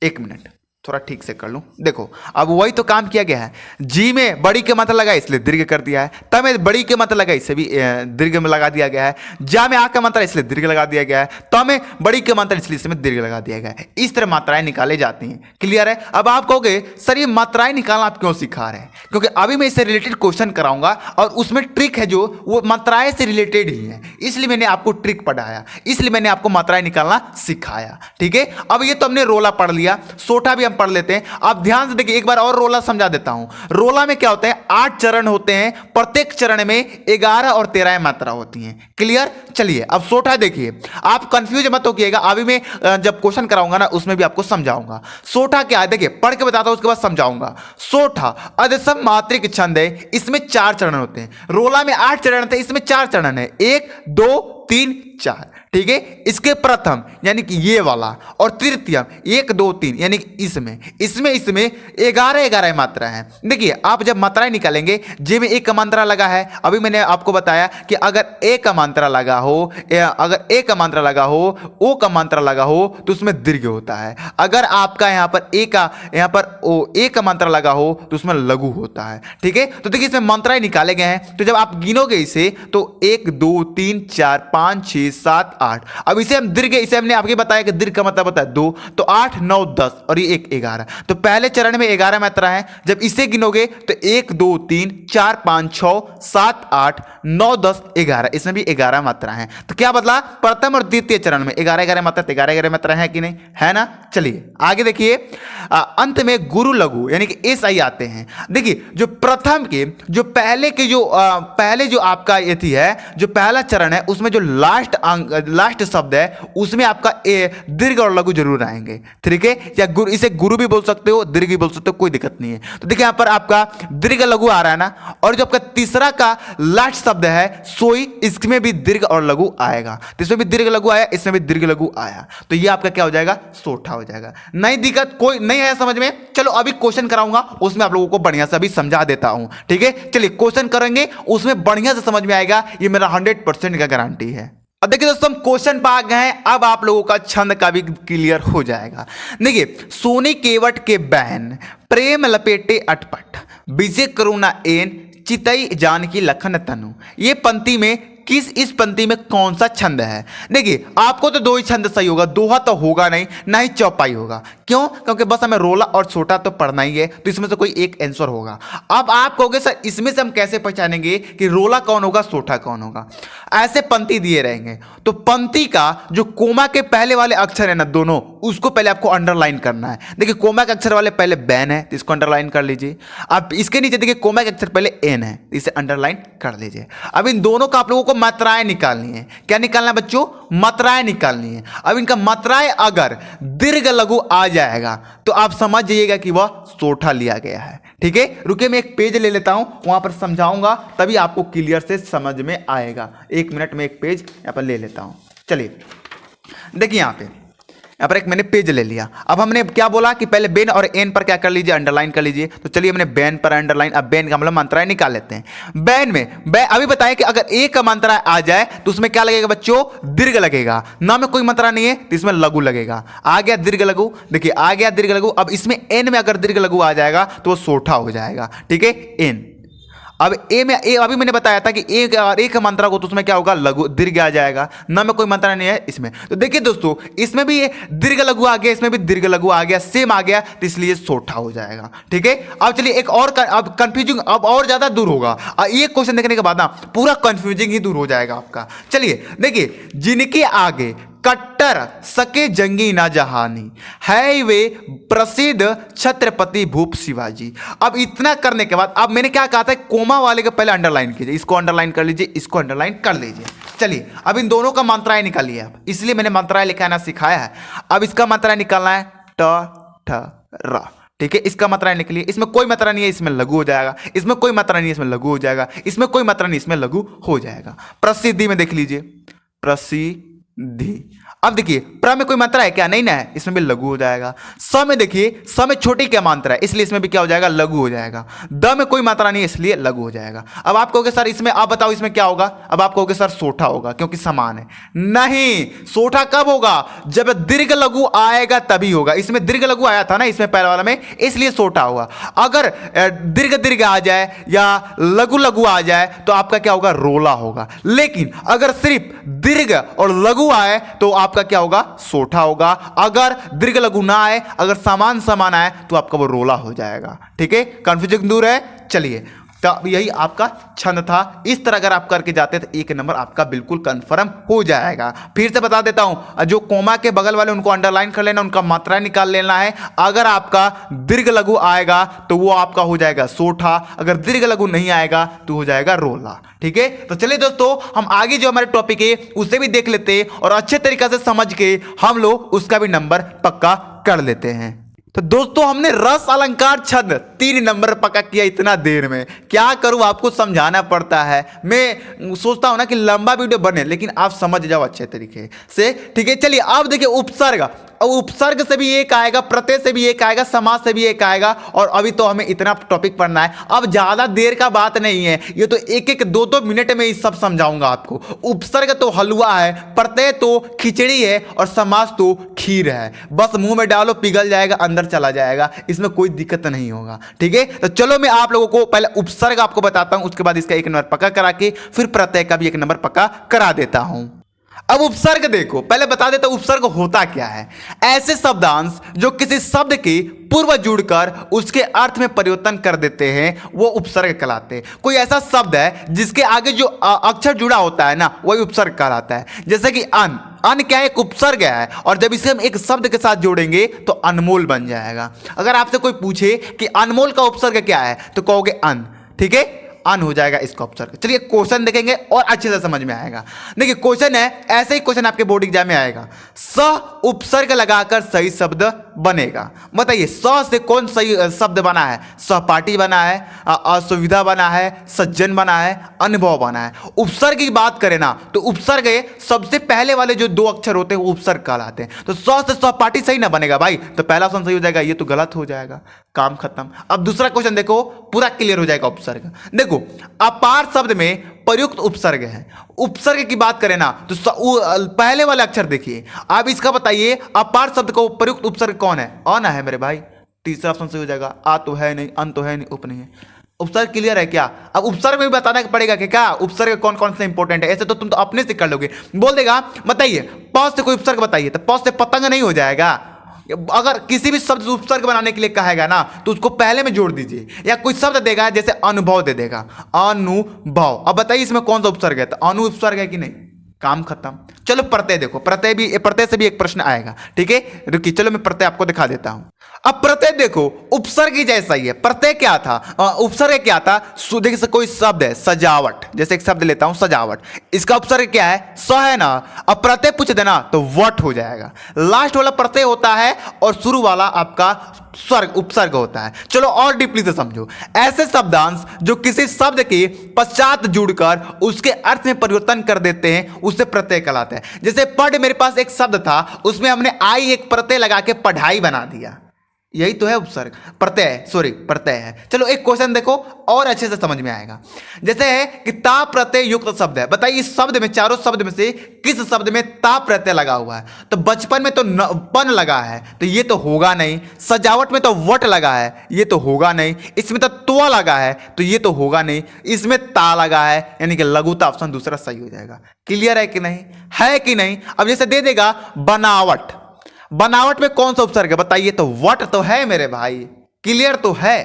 Speaker 1: एक मिनट थोड़ा ठीक से कर लूं। देखो अब वही तो काम किया गया है, जी में बड़ी के मात्रा लगा इसलिए दीर्घ कर दिया है, त में बड़ी के मात्रा लगा इससे भी दीर्घ में लगा दिया गया है, जा में आ का मात्रा इसलिए दीर्घ लगा दिया गया है, त में बड़ी के मात्रा इसलिए इसमें दीर्घ लगा दिया गया है। इस तरह मात्राएं निकाले जाती हैं। क्लियर है। अब आप कहोगे सर ये मात्राएं निकालना आप क्यों सिखा रहे हैं, क्योंकि अभी मैं इससे रिलेटेड क्वेश्चन कराऊंगा और उसमें ट्रिक है जो वो मात्राएं से रिलेटेड ही है, इसलिए मैंने आपको ट्रिक पढ़ाया, इसलिए मैंने आपको मात्राएं निकालना सिखाया। ठीक है, अब ये तो हमने रोला पढ़ लिया, सोठा भी हम पढ़ लेते हैं। आप ध्यान से देखिए, एक बार और रोला समझा देता हूं। रोला में क्या होता है, 8 चरण होते हैं, प्रत्येक चरण में 11 और 13 मात्रा होती हैं। क्लियर। चलिए अब सोठा देखिए, आप कंफ्यूज मत होइएगा, अभी मैं जब क्वेश्चन कराऊंगा ना उसमें भी आपको समझाऊंगा। सोठा क्या है, देखिए पढ़ के बताता हूं उसके बाद समझाऊंगा। सोठा अधसम मात्रिक छंद है, इसमें 4 चरण होते हैं। रोला में 8 चरण थे, इसमें 4 चरण है, 1 2 3 4। ठीक है, इसके प्रथम यानी कि ये वाला और तृतीयम 1 2 3 यानी कि इसमें 11 मात्रा है। देखिए आप जब मात्राएं निकालेंगे, जे में 1 का मात्रा लगा है, अभी मैंने आपको बताया कि अगर ए का मात्रा लगा हो, अगर ए का मात्रा लगा हो, ओ का मात्रा लगा हो तो उसमें दीर्घ होता है। अगर आपका यहाँ पर ए का मात्रा लगा हो तो उसमें लघु होता है। ठीक है, तो देखिए इसमें मात्राएं निकाले गए हैं, तो जब आप गिनोगे इसे तो 1 2 3 4 5 6 7 8। अब इसे हम दीर्घ, इसे हमने आपको बताया कि दीर्घ का मतलब होता है 2, तो 8 9 10 और ये 1 11। तो पहले चरण में 11 मात्रा है, जब इसे गिनोगे तो 1 2 3 4 5 6 7 8 9 10 11, इसमें भी 11 मात्रा है। तो क्या बदला, प्रथम और द्वितीय चरण में 11 मात्रा, 11 मात्रा है कि नहीं, है ना। चलिए आगे देखिए, अंत में गुरु लघु यानी कि एस आई आते हैं। देखिए जो प्रथम के जो पहले के जो पहले जो आपका ये थी है, जो पहला चरण है उसमें जो लास्ट शब्द है उसमें आपका ए दीर्घ और लघु जरूर आएंगे। ठीक है, या इसे गुरु भी बोल सकते हो, दीर्घ भी बोल सकते हो, कोई दिक्कत नहीं है। तो देखिए यहां पर आपका दीर्घ लघु आ रहा है ना, और जो आपका तीसरा का लास्ट शब्द है सोई, इसमें भी दीर्घ और लघु आएगा। तो इसमें भी दीर्घ लघु आया, इसमें भी दीर्घ लघु आया, तो ये आपका क्या हो जाएगा, सोठा हो जाएगा। नहीं दिक्कत कोई नहीं है समझ में। चलो अभी क्वेश्चन कराऊंगा, उसमें आप लोगों को बढ़िया से अभी समझा देता हूं। ठीक है, चलिए क्वेश्चन करेंगे, उसमें बढ़िया से समझ में आएगा, ये मेरा 100% का गारंटी है। अब देखिए दोस्तों हम क्वेश्चन पा गए हैं, अब आप लोगों का छंद का भी क्लियर हो जाएगा। देखिए सोनी केवट के बहन, प्रेम लपेटे अटपट, विजय करुणा एन, चितई जानकी लखन तनु। ये पंक्ति में इस पंक्ति में कौन सा छंद है। देखिए आपको तो 2 ही छंद सही होगा, दोहा तो होगा नहीं, ना ही चौपाई होगा। क्यों? क्योंकि बस हमें रोला और छोटा तो पढ़ना ही है, तो इसमें से कोई एक आंसर होगा। अब आप कहोगे सर इसमें से हम कैसे पहचानेंगे कि रोला कौन होगा, छोटा कौन होगा? ऐसे पंक्ति दिए रहेंगे, तो पंक्ति का जो कोमा के पहले वाले अक्षर है ना दोनों, उसको पहले आपको अंडरलाइन करना है। देखिए कोमा के अक्षर वाले पहले बैन है, तो इसको अंडरलाइन कर लीजिए। अब इसके नीचे देखिए कोमा के अक्षर पहले एन है, इसे अंडरलाइन कर लीजिए। अब इन दोनों का आप लोगों को मात्राएं निकालनी है। क्या निकालना है बच्चों? मात्राएं निकालनी है। अब इनका मात्राएं अगर दीर्घ लघु आ जाएगा तो आप समझ जाइएगा कि वह सोठा लिया गया है। ठीक है, रुकिए मैं एक पेज ले लेता हूं, वहां पर समझाऊंगा, तभी आपको क्लियर से समझ में आएगा। 1 मिनट में एक पेज यहां पर ले लेता हूं। चलिए देखिए यहाँ पर एक मैंने पेज ले लिया। अब हमने क्या बोला कि पहले बेन और एन पर क्या कर लीजिए, अंडरलाइन कर लीजिए। तो चलिए हमने बेन पर अंडरलाइन, अब बेन का मतलब मात्राएं निकाल लेते हैं। बेन में अभी बताएं कि अगर एक का मात्रा आ जाए तो उसमें क्या लगेगा बच्चों? दीर्घ लगेगा। ना में कोई मात्रा नहीं है तो इसमें लघु लगेगा। आ गया दीर्घ लघु, देखिए आ गया दीर्घ लघु। अब इसमें एन में अगर दीर्घ लघु आ जाएगा तो वो सोठा हो जाएगा। ठीक है, एन। अब ए में अभी मैंने बताया था कि एक मात्रा को तो उसमें क्या होगा? लघु दीर्घ आ जाएगा। ना में कोई मात्रा नहीं है इसमें। तो देखिए दोस्तों इसमें भी दीर्घ लघु आ गया, इसमें भी दीर्घ लघु आ गया, सेम आ गया, तो इसलिए सोठा हो जाएगा। ठीक है, अब चलिए एक और, अब कंफ्यूजिंग अब और ज्यादा दूर होगा। ये क्वेश्चन देखने के बाद ना पूरा कंफ्यूजिंग ही दूर हो जाएगा आपका। चलिए देखिए, जिनके आगे कट्टर सके जंगी ना जहानी है वे प्रसिद्ध छत्रपति भूप शिवाजी। अब इतना करने के बाद अब मैंने क्या कहा था, कोमा वाले को पहले अंडरलाइन कीजिए, इसको अंडरलाइन कर लीजिए, इसको अंडरलाइन कर लीजिए। चलिए अब इन दोनों का मात्राएं निकालिए आप, इसलिए मैंने मात्राएं लिखाना सिखाया है। अब इसका मात्रा निकालना है ट ठ र। ठीक है, इसका मात्रा निकलिए। इसमें कोई मात्रा नहीं है, इसमें लघु हो जाएगा। इसमें कोई मात्रा नहीं है, इसमें लघु हो जाएगा। इसमें कोई मात्रा नहीं, इसमें लघु हो जाएगा। प्रसिद्धि में देख लीजिए, प्रसिद्धि। अब देखिए प्र में कोई मात्रा है क्या? नहीं ना है, इसमें भी लघु हो जाएगा। स में देखिए, स में छोटी क्या मात्रा है, इसलिए इसमें भी क्या हो जाएगा? लघु हो जाएगा। द में कोई मात्रा नहीं है, इसलिए लघु हो जाएगा। अब आप कहोगे सर इसमें, आप बताओ इसमें क्या होगा? अब आप कहोगे सर सोठा होगा क्योंकि समान है। नहीं, सोठा कब होगा? जब दीर्घ लघु आएगा तभी होगा। इसमें दीर्घ लघु आया था ना इसमें पहले वाला में, इसलिए सोठा हुआ। अगर दीर्घ दीर्घ आ जाए या लघु लघु आ जाए तो आपका क्या होगा? रोला होगा। लेकिन अगर सिर्फ दीर्घ और लघु आए तो आपका क्या होगा? सोठा होगा। अगर दीर्घ लघु ना आए, अगर समान समान आए तो आपका वो रोला हो जाएगा। ठीक है, कंफ्यूजन दूर है। चलिए तो यही आपका छंद था। इस तरह अगर आप करके जाते तो 1 नंबर आपका बिल्कुल कंफर्म हो जाएगा। फिर से बता देता हूं, जो कोमा के बगल वाले उनको अंडरलाइन कर लेना, उनका मात्रा निकाल लेना है। अगर आपका दीर्घ लघु आएगा तो वो आपका हो जाएगा सोठा, अगर दीर्घ लघु नहीं आएगा तो हो जाएगा रोला। ठीक है, तो चलिए दोस्तों हम आगे जो हमारे टॉपिक है उसे भी देख लेते हैं और अच्छे तरीके से समझ के हम लोग उसका भी नंबर पक्का कर लेते हैं। तो दोस्तों हमने रस अलंकार छंद 3 नंबर पक्का किया इतना देर में। क्या करूं, आपको समझाना पड़ता है। मैं सोचता हूं ना कि लंबा वीडियो बने, लेकिन आप समझ जाओ अच्छे तरीके से। ठीक है, चलिए अब देखिए उपसर्ग। अब उपसर्ग से भी एक आएगा, प्रत्यय से भी एक आएगा, समास से भी एक आएगा। और अभी तो हमें इतना टॉपिक पढ़ना है, अब ज्यादा देर का बात नहीं है। ये तो 1-1 2-2 मिनट में ही सब समझाऊंगा आपको। उपसर्ग तो हलवा है, प्रत्यय तो खिचड़ी है और समास तो खीर है। बस मुंह में डालो, पिघल जाएगा, अंदर चला जाएगा, इसमें कोई दिक्कत नहीं होगा। ठीक है, तो चलो मैं आप लोगों को पहले उपसर्ग आपको बताता हूं, उसके बाद इसका 1 नंबर पक्का करा के फिर प्रत्यय का भी 1 नंबर पक्का करा देता हूं। अब उपसर्ग देखो, पहले बता देता हूं उपसर्ग होता क्या है। ऐसे शब्दांश जो किसी शब्द के पूर्व जुड़कर उसके अर्थ में परिवर्तन कर देते हैं वो उपसर्ग कहलाते हैं। कोई ऐसा शब्द है जिसके आगे जो अक्षर जुड़ा होता है ना, वही उपसर्ग कहलाता है। जैसे कि अन, अन क्या है? एक उपसर्ग है, और जब इसे हम एक शब्द के साथ जोड़ेंगे तो अनमोल बन जाएगा। अगर आपसे कोई पूछे कि अनमोल का उपसर्ग क्या है तो कहोगे अन। ठीक है, अन हो जाएगा इसका उपसर्ग। चलिए क्वेश्चन देखेंगे और अच्छे से समझ में आएगा। देखिए क्वेश्चन है, ऐसे ही क्वेश्चन आपके बोर्ड एग्जाम में आएगा। स उपसर्ग लगाकर सही शब्द बनेगा। बताइए स से कौन सही शब्द बना है? सहपाठी बना है, असुविधा बना है, सज्जन बना है, अनुभव बना है। उपसर्ग की बात करें ना तो उपसर्ग सबसे पहले वाले जो 2 अक्षर होते हैं वो उपसर्ग कहलाते हैं। तो स से सहपाठी सही ना बनेगा भाई, तो पहला ऑप्शन सही हो जाएगा, ये तो गलत हो जाएगा, काम खत्म। अब दूसरा क्वेश्चन देखो, पूरा क्लियर हो जाएगा उपसर्ग। देखो अपार शब्द में प्रयुक्त उपसर्ग है। उपसर्ग की बात करें ना तो पहले वाले अक्षर देखिए। आप इसका बताइए अपार शब्द का प्रयुक्त उपसर्ग कौन है? अन है मेरे भाई, तीसरा ऑप्शन सही हो जाएगा। आ तो है नहीं, अन तो है नहीं, उप नहीं है। उपसर्ग क्लियर है क्या? अब उपसर्ग में भी बताना पड़ेगा कि क्या उपसर्ग कौन कौन से इंपॉर्टेंट है। ऐसे तो तुम तो अपने से कर लोगे, बोल देगा बताइए प से कोई उपसर्ग बताइए, तो प से पतंग नहीं हो जाएगा। अगर किसी भी शब्द उपसर्ग बनाने के लिए कहेगा ना तो उसको पहले में जोड़ दीजिए, या कोई शब्द देगा जैसे अनुभव दे देगा, अनुभव। अब बताइए इसमें कौन सा उपसर्ग है, तो अनु उपसर्ग है कि नहीं, काम खत्म। चलो प्रत्यय देखो, प्रत्यय से भी एक प्रश्न आएगा, ठीक है, रुकिए चलो मैं प्रत्यय आपको दिखा देता हूं। अब प्रत्यय देखो उपसर्ग ही जैसा ही है, प्रत्यय क्या था, उपसर्ग क्या था, जैसे कोई शब्द है सजावट, जैसे एक शब्द लेता हूं सजावट, इसका उपसर्ग क्या है, स है ना। अब प्रत्यय पूछ देना तो वट हो जाएगा, लास्ट वाला प्रत्यय होता है और शुरू वाला आपका स्वर्ग उपसर्ग होता है। चलो और डीपली से समझो, ऐसे शब्दांश जो किसी शब्द के पश्चात जुड़कर उसके अर्थ में परिवर्तन कर देते हैं उसे प्रत्यय कहलाता है। जैसे पढ़, मेरे पास एक शब्द था, उसमें हमने आई एक प्रत्यय लगा के पढ़ाई बना दिया, यही तो है उपसर्ग, प्रत्यय है। चलो एक क्वेश्चन देखो और अच्छे से समझ में आएगा। जैसे है कि ता प्रत्यय युक्त शब्द है, बताइए इस शब्द में, चारों शब्द में से किस शब्द में ता प्रत्यय लगा हुआ है, तो बचपन में तो पन लगा है तो ये तो होगा नहीं, सजावट में तो वट लगा है ये तो होगा नहीं, इसमें तो त्वा लगा है तो ये तो होगा नहीं, इसमें ता लगा है, यानी कि लघुता ऑप्शन दूसरा सही हो जाएगा। क्लियर है कि नहीं, है कि नहीं। अब जैसे दे देगा बनावट, बनावट में कौन सा उपसर्ग है बताइए, तो वट तो है मेरे भाई, क्लियर तो है,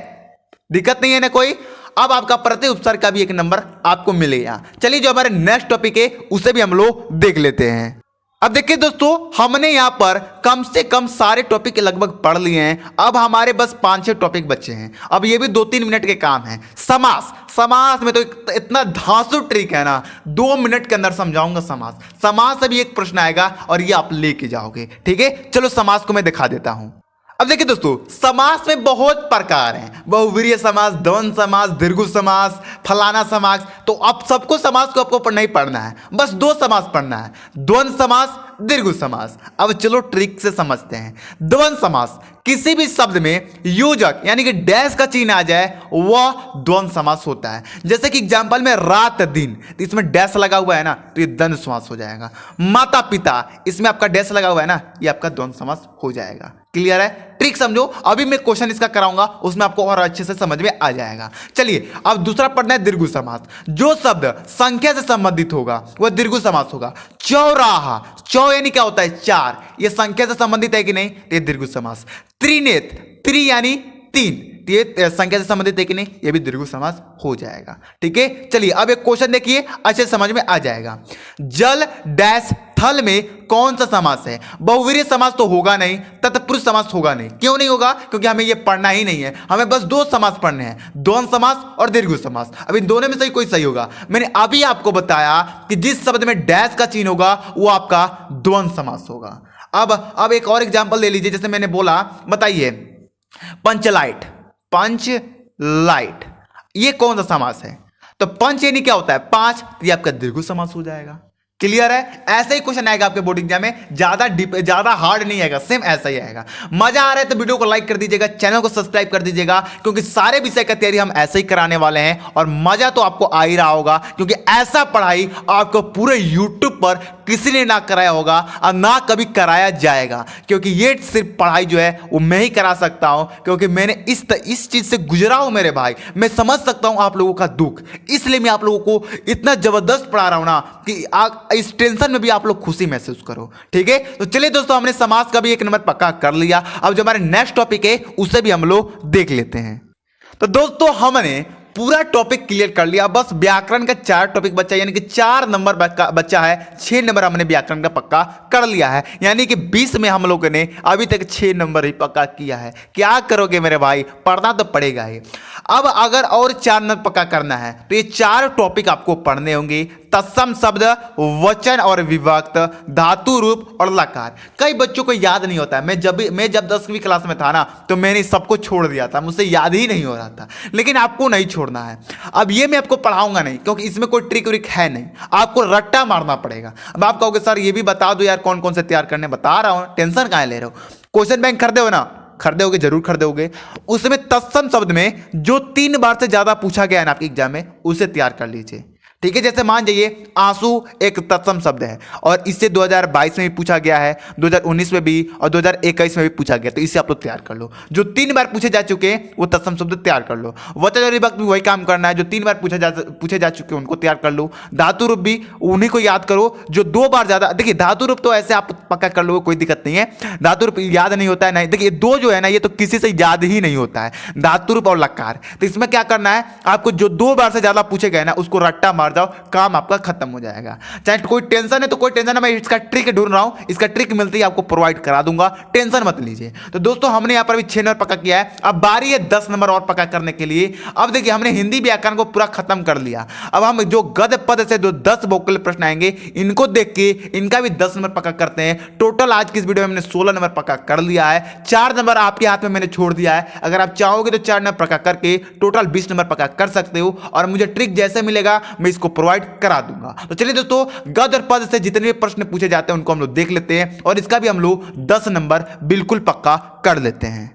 Speaker 1: दिक्कत नहीं है ना कोई। अब आपका प्रत्यय उपसर्ग का भी एक नंबर आपको मिलेगा। चलिए जो हमारे नेक्स्ट टॉपिक है उसे भी हम लोग देख लेते हैं। अब देखिए दोस्तों, हमने यहां पर कम से कम सारे टॉपिक लगभग पढ़ लिए हैं, अब हमारे बस 5-6 टॉपिक बचे हैं, अब ये भी 2-3 मिनट के काम है। समास, समास में तो इतना धांसू ट्रिक है ना, 2 मिनट के अंदर समझाऊंगा समास। समास से भी एक प्रश्न आएगा और ये आप लेके जाओगे, ठीक है। चलो समास को मैं दिखा देता हूं। अब देखिए दोस्तों, समास में बहुत प्रकार हैं, बहुव्रीहि समास, द्वंद्व समास, दीर्घ समास, फलाना समास। तो अब सबको समास को आपको नहीं पढ़ना है, बस 2 समास पढ़ना है, द्वंद्व समास, दीर्घ समास। अब चलो ट्रिक से समझते हैं। द्वंद्व समास, किसी भी शब्द में योजक यानी कि डैश का चिन्ह आ जाए वह द्वंद्व समास होता है। जैसे कि एग्जांपल में रात दिन, तो इसमें डैश लगा हुआ है ना तो ये द्वंद्व समास हो जाएगा। माता पिता, इसमें आपका डैश लगा हुआ है ना, ये आपका द्वंद्व समास हो जाएगा। क्लियर है, ट्रिक समझो। अभी मैं क्वेश्चन इसका कराऊंगा, उसमें आपको और अच्छे से समझ में आ जाएगा। चलिए अब दूसरा पढ़ना है दीर्घ समास। जो शब्द संख्या से संबंधित होगा वह दीर्घ समास होगा। चौराहा, चौ यानी क्या होता है 4, ये संख्या से संबंधित है कि नहीं, ये दीर्घ समास। त्रिनेत्र, त्रि यानी 3, ये संख्या से संबंधित है कि नहीं, ये भी दीर्घ समास हो जाएगा, ठीक है। चलिए अब एक क्वेश्चन देखिए, अच्छे समझ में आ जाएगा। जल डैश थल में कौन सा समास है, बहुव्रीहि समास तो होगा नहीं, तत्पुरुष समास होगा नहीं। क्यों नहीं होगा, क्योंकि हमें ये पढ़ना ही नहीं है, हमें बस 2 समास पढ़ने हैं, द्वंद्व समास और दीर्घ समास। अब इन दोनों में से कोई सही होगा। मैंने अभी आपको बताया कि जिस शब्द में डैश का चिन्ह होगा वो आपका द्वंद्व समास होगा। अब एक और एग्जांपल ले लीजिए, जैसे मैंने बोला, बताइए पंचलाइट, पंच लाइट, ये कौन सा समास है, तो पंच यानी क्या होता है 5, ये आपका दीर्घ समास हो जाएगा। क्लियर है, ऐसे ही क्वेश्चन आएगा आपके बोर्ड एग्जाम में, ज्यादा हार्ड नहीं आएगा, सेम ऐसा ही आएगा। मजा आ रहा है तो वीडियो को लाइक कर दीजिएगा, चैनल को सब्सक्राइब कर दीजिएगा, क्योंकि सारे विषय का तैयारी हम ऐसे ही कराने वाले हैं और मजा तो आपको आ ही रहा होगा, क्योंकि ऐसा पढ़ाई आपको पूरे यूट्यूब पर किसी ने ना कराया होगा और ना कभी कराया जाएगा, क्योंकि ये सिर्फ पढ़ाई जो है वो मैं ही करा सकता हूं, क्योंकि मैंने इस चीज से गुजरा हूं मेरे भाई। मैं समझ सकता हूं आप लोगों का दुख, इसलिए मैं आप लोगों को इतना जबरदस्त पढ़ा रहा हूं ना कि इस टेंशन में भी आप लोग खुशी महसूस करो, ठीक है। तो चलिए दोस्तों, हमने समास का भी एक नंबर पक्का कर लिया। अब जो हमारे नेक्स्ट टॉपिक है उसे भी हम लोग देख लेते हैं। तो दोस्तों हमने पूरा टॉपिक क्लियर कर लिया, बस व्याकरण का 4 टॉपिक बचा, यानी कि 4 नंबर बचा है। 6 नंबर हमने व्याकरण का पक्का कर लिया है, यानी कि 20 में हम लोगों ने अभी तक 6 नंबर ही पक्का किया है। क्या करोगे मेरे भाई, पढ़ना तो पड़ेगा ही। अब अगर और 4 नंबर पक्का करना है तो ये 4 टॉपिक आपको पढ़ने होंगे। तत्सम शब्द, वचन और विभक्त, धातु रूप और लकार। कई बच्चों को याद नहीं होता है। मैं जब 10वीं क्लास में था ना तो मैंने सबको छोड़ दिया था, मुझसे याद ही नहीं हो रहा था, लेकिन आपको नहीं छोड़ना है। अब ये मैं आपको पढ़ाऊंगा नहीं, क्योंकि इसमें कोई ट्रिक व्रिक है नहीं, आपको रट्टा मारना पड़ेगा। अब आप कहोगे सर ये भी बता दो यार कौन कौन से तैयार करने, बता रहा हूं, टेंशन काहे ले रहे हो। क्वेश्चन बैंक खरीदे हो ना, खरीदोगे, जरूर खरीदोगे। उसमें तत्सम शब्द में जो 3 बार से ज्यादा पूछा गया है ना आपके एग्जाम में, उसे तैयार कर लीजिए, ठीक है, जैसे मान जाइए आंसू एक तत्सम शब्द है और इससे 2022 में भी पूछा गया है, 2019 में भी और 2021 में भी पूछा गया, तो इसे आप लोग तैयार कर लो। जो 3 बार पूछे जा चुके हैं वो तत्सम शब्द तैयार कर लो। वचन और विभक्त भी वही काम करना है, जो 3 बार पूछे जा चुके हैं उनको तैयार कर लो। धातु रूप भी उन्हीं को याद करो जो 2 बार ज्यादा, देखिए धातु रूप तो ऐसे आप पक्का कर लो, कोई दिक्कत नहीं है। धातु रूप याद नहीं होता है, नहीं देखिए 2 जो है ना ये तो किसी से याद ही नहीं होता है, धातु रूप और लकार। तो इसमें क्या करना है आपको, जो 2 बार से ज्यादा पूछे गए ना उसको रट्टा मार जाओ, काम आपका खत्म हो जाएगा। चाहे कोई टेंशन है तो कोई टेंशन है, मैं इसका ट्रिक ढूंढ रहा हूं, इसका ट्रिक मिलती है आपको प्रोवाइड करा दूंगा, टेंशन मत लीजिए। तो दोस्तों हमने यहां पर भी 6 नंबर पक्का किया है, अब बारी है 10 नंबर और पक्का करने के लिए। अब देखिए हमने हिंदी व्याकरण को पूरा खत्म कर लिया, अब हम जो गद्य पद से जो 10 वोकल प्रश्न आएंगे इनको देख के इनका भी 10 नंबर पक्का करते हैं। टोटल आज की इस वीडियो में हमने 16 नंबर पक्का कर लिया है, 4 नंबर आपके हाथ में मैंने छोड़ दिया है। अगर आप चाहोगे तो 4 नंबर पक्का करके टोटल 20 नंबर पक्का कर सकते हो, और मुझे ट्रिक जैसे मिलेगा मैं इसको प्रोवाइड करा दूंगा। तो चलिए दोस्तों गद्य और पद से जितने भी प्रश्न पूछे जाते हैं उनको हम लोग देख लेते हैं, और इसका भी हम लोग 10 नंबर बिल्कुल पक्का कर लेते हैं।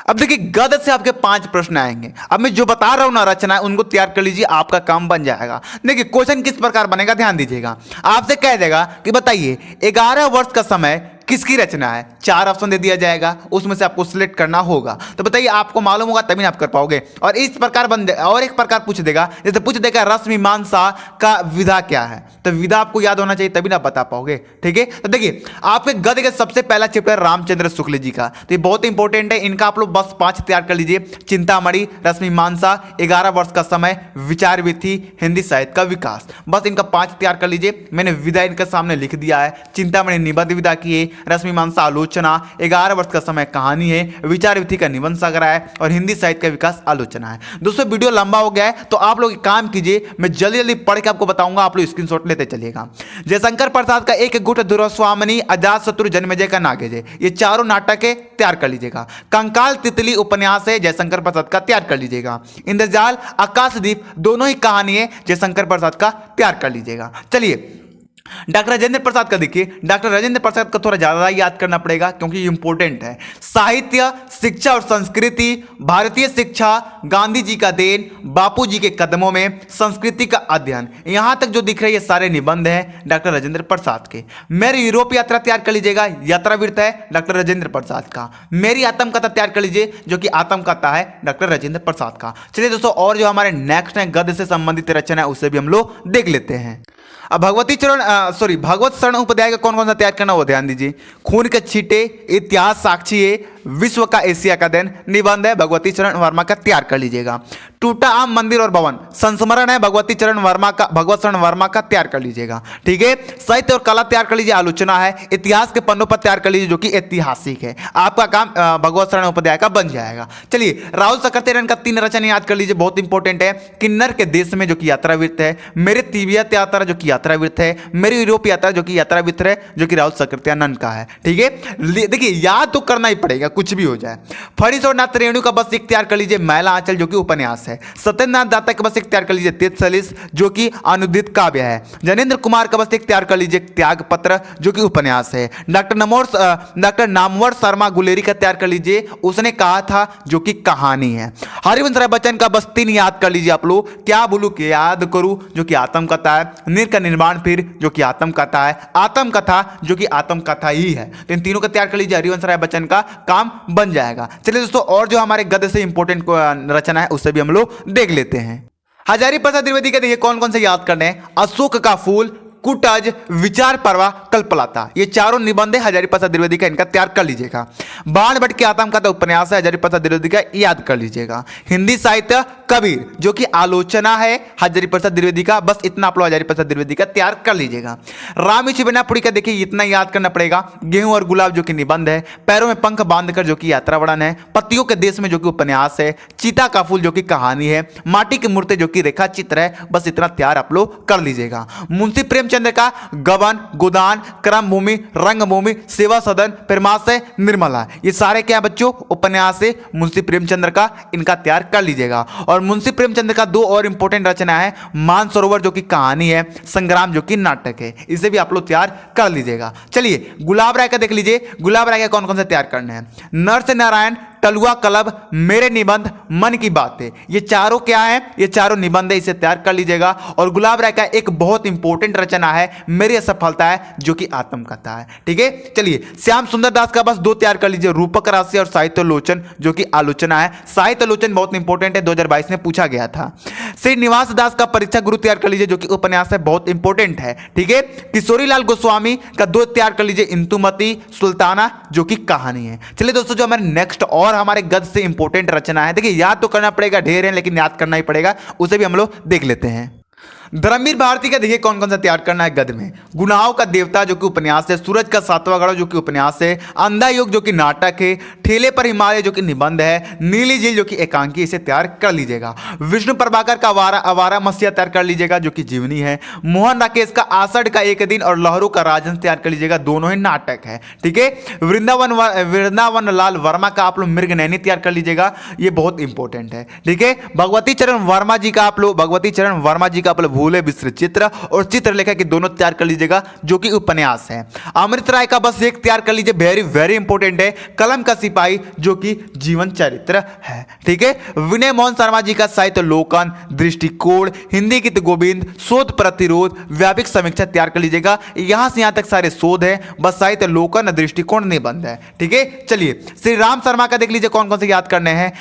Speaker 1: अब देखिए गद्य से आपके 5 प्रश्न आएंगे, अब मैं जो बता रहा हूं ना रचना उनको तैयार कर लीजिए, आपका काम बन जाएगा। देखिए क्वेश्चन किस प्रकार बनेगा ध्यान दीजिएगा, आपसे कह देगा कि बताइए 11 वर्ष का समय किसकी रचना है, 4 ऑप्शन दे दिया जाएगा, उसमें से आपको सिलेक्ट करना होगा। तो बताइए आपको मालूम होगा तभी आप कर पाओगे। और इस प्रकार और एक प्रकार पूछ देगा, जैसे पूछ देगा रस मीमांसा का विधा क्या है, तो विधा आपको याद होना चाहिए तभी ना बता पाओगे। ठीक है, तो देखिए आपके गद्य का सबसे पहला चैप्टर रामचंद्र शुक्ल जी का, तो ये बहुत इंपॉर्टेंट है, इनका आप लोग बस 5 तैयार कर लीजिए। चिंतामणि, रस मीमांसा, 11 वर्ष का समय, विचार विधि, हिंदी साहित्य का विकास, बस इनका 5 तैयार कर लीजिए। मैंने विधा इनके सामने लिख दिया है, चिंतामणि निबंध विधा की है, रश्मिमांसा आलोचना, 11 वर्ष का समय कहानी है, विचार विधि का निबंध संग्रह है, और हिंदी साहित्य का विकास आलोचना है। दोस्तों वीडियो लंबा हो गया है तो आप लोग एक काम कीजिए, मैं जल्दी जल्दी पढ़ के आपको बताऊंगा, आप लोग स्क्रीनशॉट लेते चलिएगा। जयशंकर प्रसाद का एक गुट, दुर्वासामणि, अजातशत्रु, जन्मेजय का नागेजय, ये चारों नाटक है, तैयार कर लीजिएगा। कंकाल तितली उपन्यास है जयशंकर प्रसाद का, तैयार कर लीजिएगा। इंद्रजाल, आकाशदीप दोनों ही कहानी है जयशंकर प्रसाद का, तैयार कर लीजिएगा। चलिए डॉक्टर राजेंद्र प्रसाद का देखिए, डॉक्टर राजेंद्र प्रसाद का थोड़ा ज्यादा याद करना पड़ेगा क्योंकि इंपॉर्टेंट है। साहित्य, शिक्षा और संस्कृति, भारतीय शिक्षा, गांधी जी का देन, बापू जी के कदमों में, संस्कृति का अध्ययन, यहां तक जो दिख रहे हैं ये सारे निबंध हैं डॉक्टर राजेंद्र प्रसाद के। मेरी यूरोप यात्रा तैयार कर लीजिएगा, यात्रा वृत्त है डॉक्टर राजेंद्र प्रसाद का। मेरी आत्मकथा तैयार कर लीजिए जो कि आत्मकथा है डॉक्टर राजेंद्र प्रसाद का। चलिए दोस्तों और जो हमारे नेक्स्ट है गद्य से संबंधित रचना है उसे भी हम लोग देख लेते हैं। अब भगवत शरण उपाध्याय का कौन कौन सा तैयार करना वो ध्यान दीजिए। खून के छींटे, इतिहास साक्षी है, विश्व का एशिया का देन, निबंध है भगवती चरण वर्मा का, तैयार कर लीजिएगा। टूटा आम मंदिर और भवन, संस्मरण है भगवत शरण वर्मा का, तैयार कर लीजिएगा। ठीक है, साहित्य और कला तैयार कर लीजिए, आलोचना है। इतिहास के पन्नों पर तैयार कर लीजिए जो कि ऐतिहासिक है, आपका काम भगवत शरण उपाध्याय का बन जाएगा। चलिए राहुल सक्सेना का 3 रचना याद कर लीजिए, बहुत इंपॉर्टेंट है। किन्नर के देश में जो कि यात्रा वृत्त है, मेरे तिब्बत यात्रा जो कि यात्रा वृत्त है, मेरी यूरोप यात्रा जो कि यात्रा वृत्त है, जो कि राहुल सक्सेना का है। ठीक है, देखिए याद तो करना ही पड़ेगा कुछ भी हो जाए। फणिस और नाथ रेणु का बस एक तैयार कर लीजिए, मैला आंचल जो कि उपन्यास है। सत्येंद्रनाथ दाता का बस एक तैयार कर लीजिए, तेजसलिस जो कि अनुदित काव्य है। जनेंद्र कुमार का बस एक तैयार कर लीजिए, त्यागपत्र जो कि उपन्यास है। डॉक्टर नामवर शर्मा गुलेरी का तैयार कर लीजिए, उसने कहा था जो कि कहानी है। हरिवंश राय बच्चन का बस 3 याद कर लीजिए आप लोग, क्या बोलूं कि याद करूं जो कि आत्मकथा है, नीर का निर्माण फिर जो कि आत्मकथा है, आत्मकथा जो कि आत्मकथा ही है। तो इन तीनों का तैयार कर लीजिए, हरिवंश राय बच्चन का काम बन जाएगा। चलिए दोस्तों और जो हमारे गद्य से इंपॉर्टेंट रचना है उसे भी हम लोग देख लेते हैं। हजारी प्रसाद द्विवेदी के देखिए कौन कौन से याद करने हैं। अशोक का फूल, कुटज, विचार पर्वा, कल्पलता, ये चारों निबंध है हजारी प्रसाद द्विवेदी का, इनका तैयार कर लीजिएगा। बाण भट्ट के आत्मकथा उपन्यास है हजारी प्रसाद द्विवेदी का, याद कर लीजिएगा। हिंदी साहित्य कबीर जो कि आलोचना है हजारी प्रसाद द्विवेदी का, बस इतना आप लोग हजारी प्रसाद द्विवेदी का तैयार कर लीजिएगा। राम चिबनापुरी का देखिए इतना याद करना पड़ेगा। गेहूं और गुलाब जो कि निबंध है। पैरों में पंख बांधकर जो कि यात्रा वर्णन है। पत्तियों के देश में जो कि उपन्यास है। चीता का फूल जो कि कहानी है। माटी की मूर्ति जो कि रेखा चित्र है, बस इतना तैयार आप लोग कर लीजिएगा। मुंशी प्रेमचंद्र का गबन, गोदान, क्रम भूमि, रंगभूमि, सेवा सदन, फिरमास है, निर्मला, ये सारे क्या बच्चों उपन्यास है मुंशी प्रेमचंद्र का, इनका तैयार कर लीजिएगा। और मुंशी प्रेमचंद्र का 2 और इंपॉर्टेंट रचना है। मानसरोवर जो कि कहानी है, संग्राम जो कि नाटक है, इसे भी आप लोग तैयार कर लीजिएगा। चलिए गुलाब राय का देख लीजिए, गुलाब राय का कौन कौन से तैयार करने हैं। नरसिंह नारायण, टलुआ क्लब, मेरे निबंध, मन की बातें, ये चारों क्या है? ये चारों निबंध है, इसे तैयार कर लीजिएगा। और गुलाब राय का एक बहुत इंपॉर्टेंट रचना है मेरी असफलता है, जो कि आत्मकथा है। ठीक है, चलिए श्याम सुंदर दास का बस 2 तैयार कर लीजिए, रूपक राशि और साहित्यालोचन, जो कि आलोचना है। साहित्यालोचन बहुत इंपॉर्टेंट है, 2022 में पूछा गया था। श्रीनिवास दास का परीक्षा गुरु तैयार कर लीजिए, जो कि उपन्यास है, बहुत इंपॉर्टेंट है। ठीक है, किशोरी लाल गोस्वामी का 2 तैयार कर लीजिए, इंदुमती सुल्ताना, जो कि कहानी है। चलिए दोस्तों, जो हमारे नेक्स्ट और हमारे गद्य से इंपॉर्टेंट रचना है, देखिए याद तो करना पड़ेगा, ढेर है लेकिन याद करना ही पड़ेगा, उसे भी हम लोग देख लेते हैं। धर्मवीर भारती का देखिए कौन कौन सा तैयार करना है गद्य में। गुनाहों का देवता, जो कि उपन्यास है। सूरज का सातवां गढ़, जो कि उपन्यास है। अंधा युग, जो कि नाटक है। ठेले पर हिमालय, जो कि निबंध है। नीली झील, जो कि एकांकी, इसे तैयार कर लीजिएगा। विष्णु प्रभाकर का आवारा मसीहा तैयार कर लीजिएगा, जो कि जीवनी है। मोहन राकेश का आषाढ़ का एक दिन और लहरों का राजहंस तैयार कर लीजिएगा, दोनों ही नाटक है। ठीक है, वृंदावन लाल वर्मा का आप लोग मृगनयनी तैयार कर लीजिएगा, ये बहुत इंपॉर्टेंट है। ठीक है, भगवती चरण वर्मा जी का आप लोग भूले बिसरे चित्र और चित्रलेखा के दोनों तैयार कर लीजिएगा, जो कि उपन्यास है। अमृत राय का बस 1 तैयार कर लीजिए, वेरी वेरी इंपॉर्टेंट है। कलम का सिपाही, जो कि जीवन चरित्र है। ठीक है, विनय मोहन शर्मा जी का साहित्य लोकन, दृष्टिकोण, हिंदी गीत गोविंद, शोध प्रतिरोध, व्यापक समीक्षा तैयार कर लीजिएगा। यहां से यहां तक सारे शोध है, बस साहित्य लोकन, दृष्टिकोण निबंध है। ठीक है, चलिए श्री राम शर्मा का देख लीजिए कौन कौन से याद करने हैं।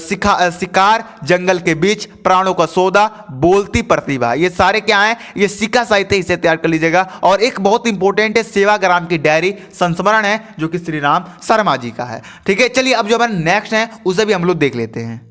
Speaker 1: शिकार, जंगल के बीच, प्राणों का सौदा, बोलती प्रतिभा, ये सारे क्या हैं? ये सिक्का साहित्य, इसे तैयार कर लीजिएगा। और एक बहुत इंपॉर्टेंट है, सेवाग्राम की डायरी, संस्मरण है, जो कि श्री राम शर्मा जी का है। ठीक है, चलिए अब जो हमारे नेक्स्ट है उसे भी हम लोग देख लेते हैं।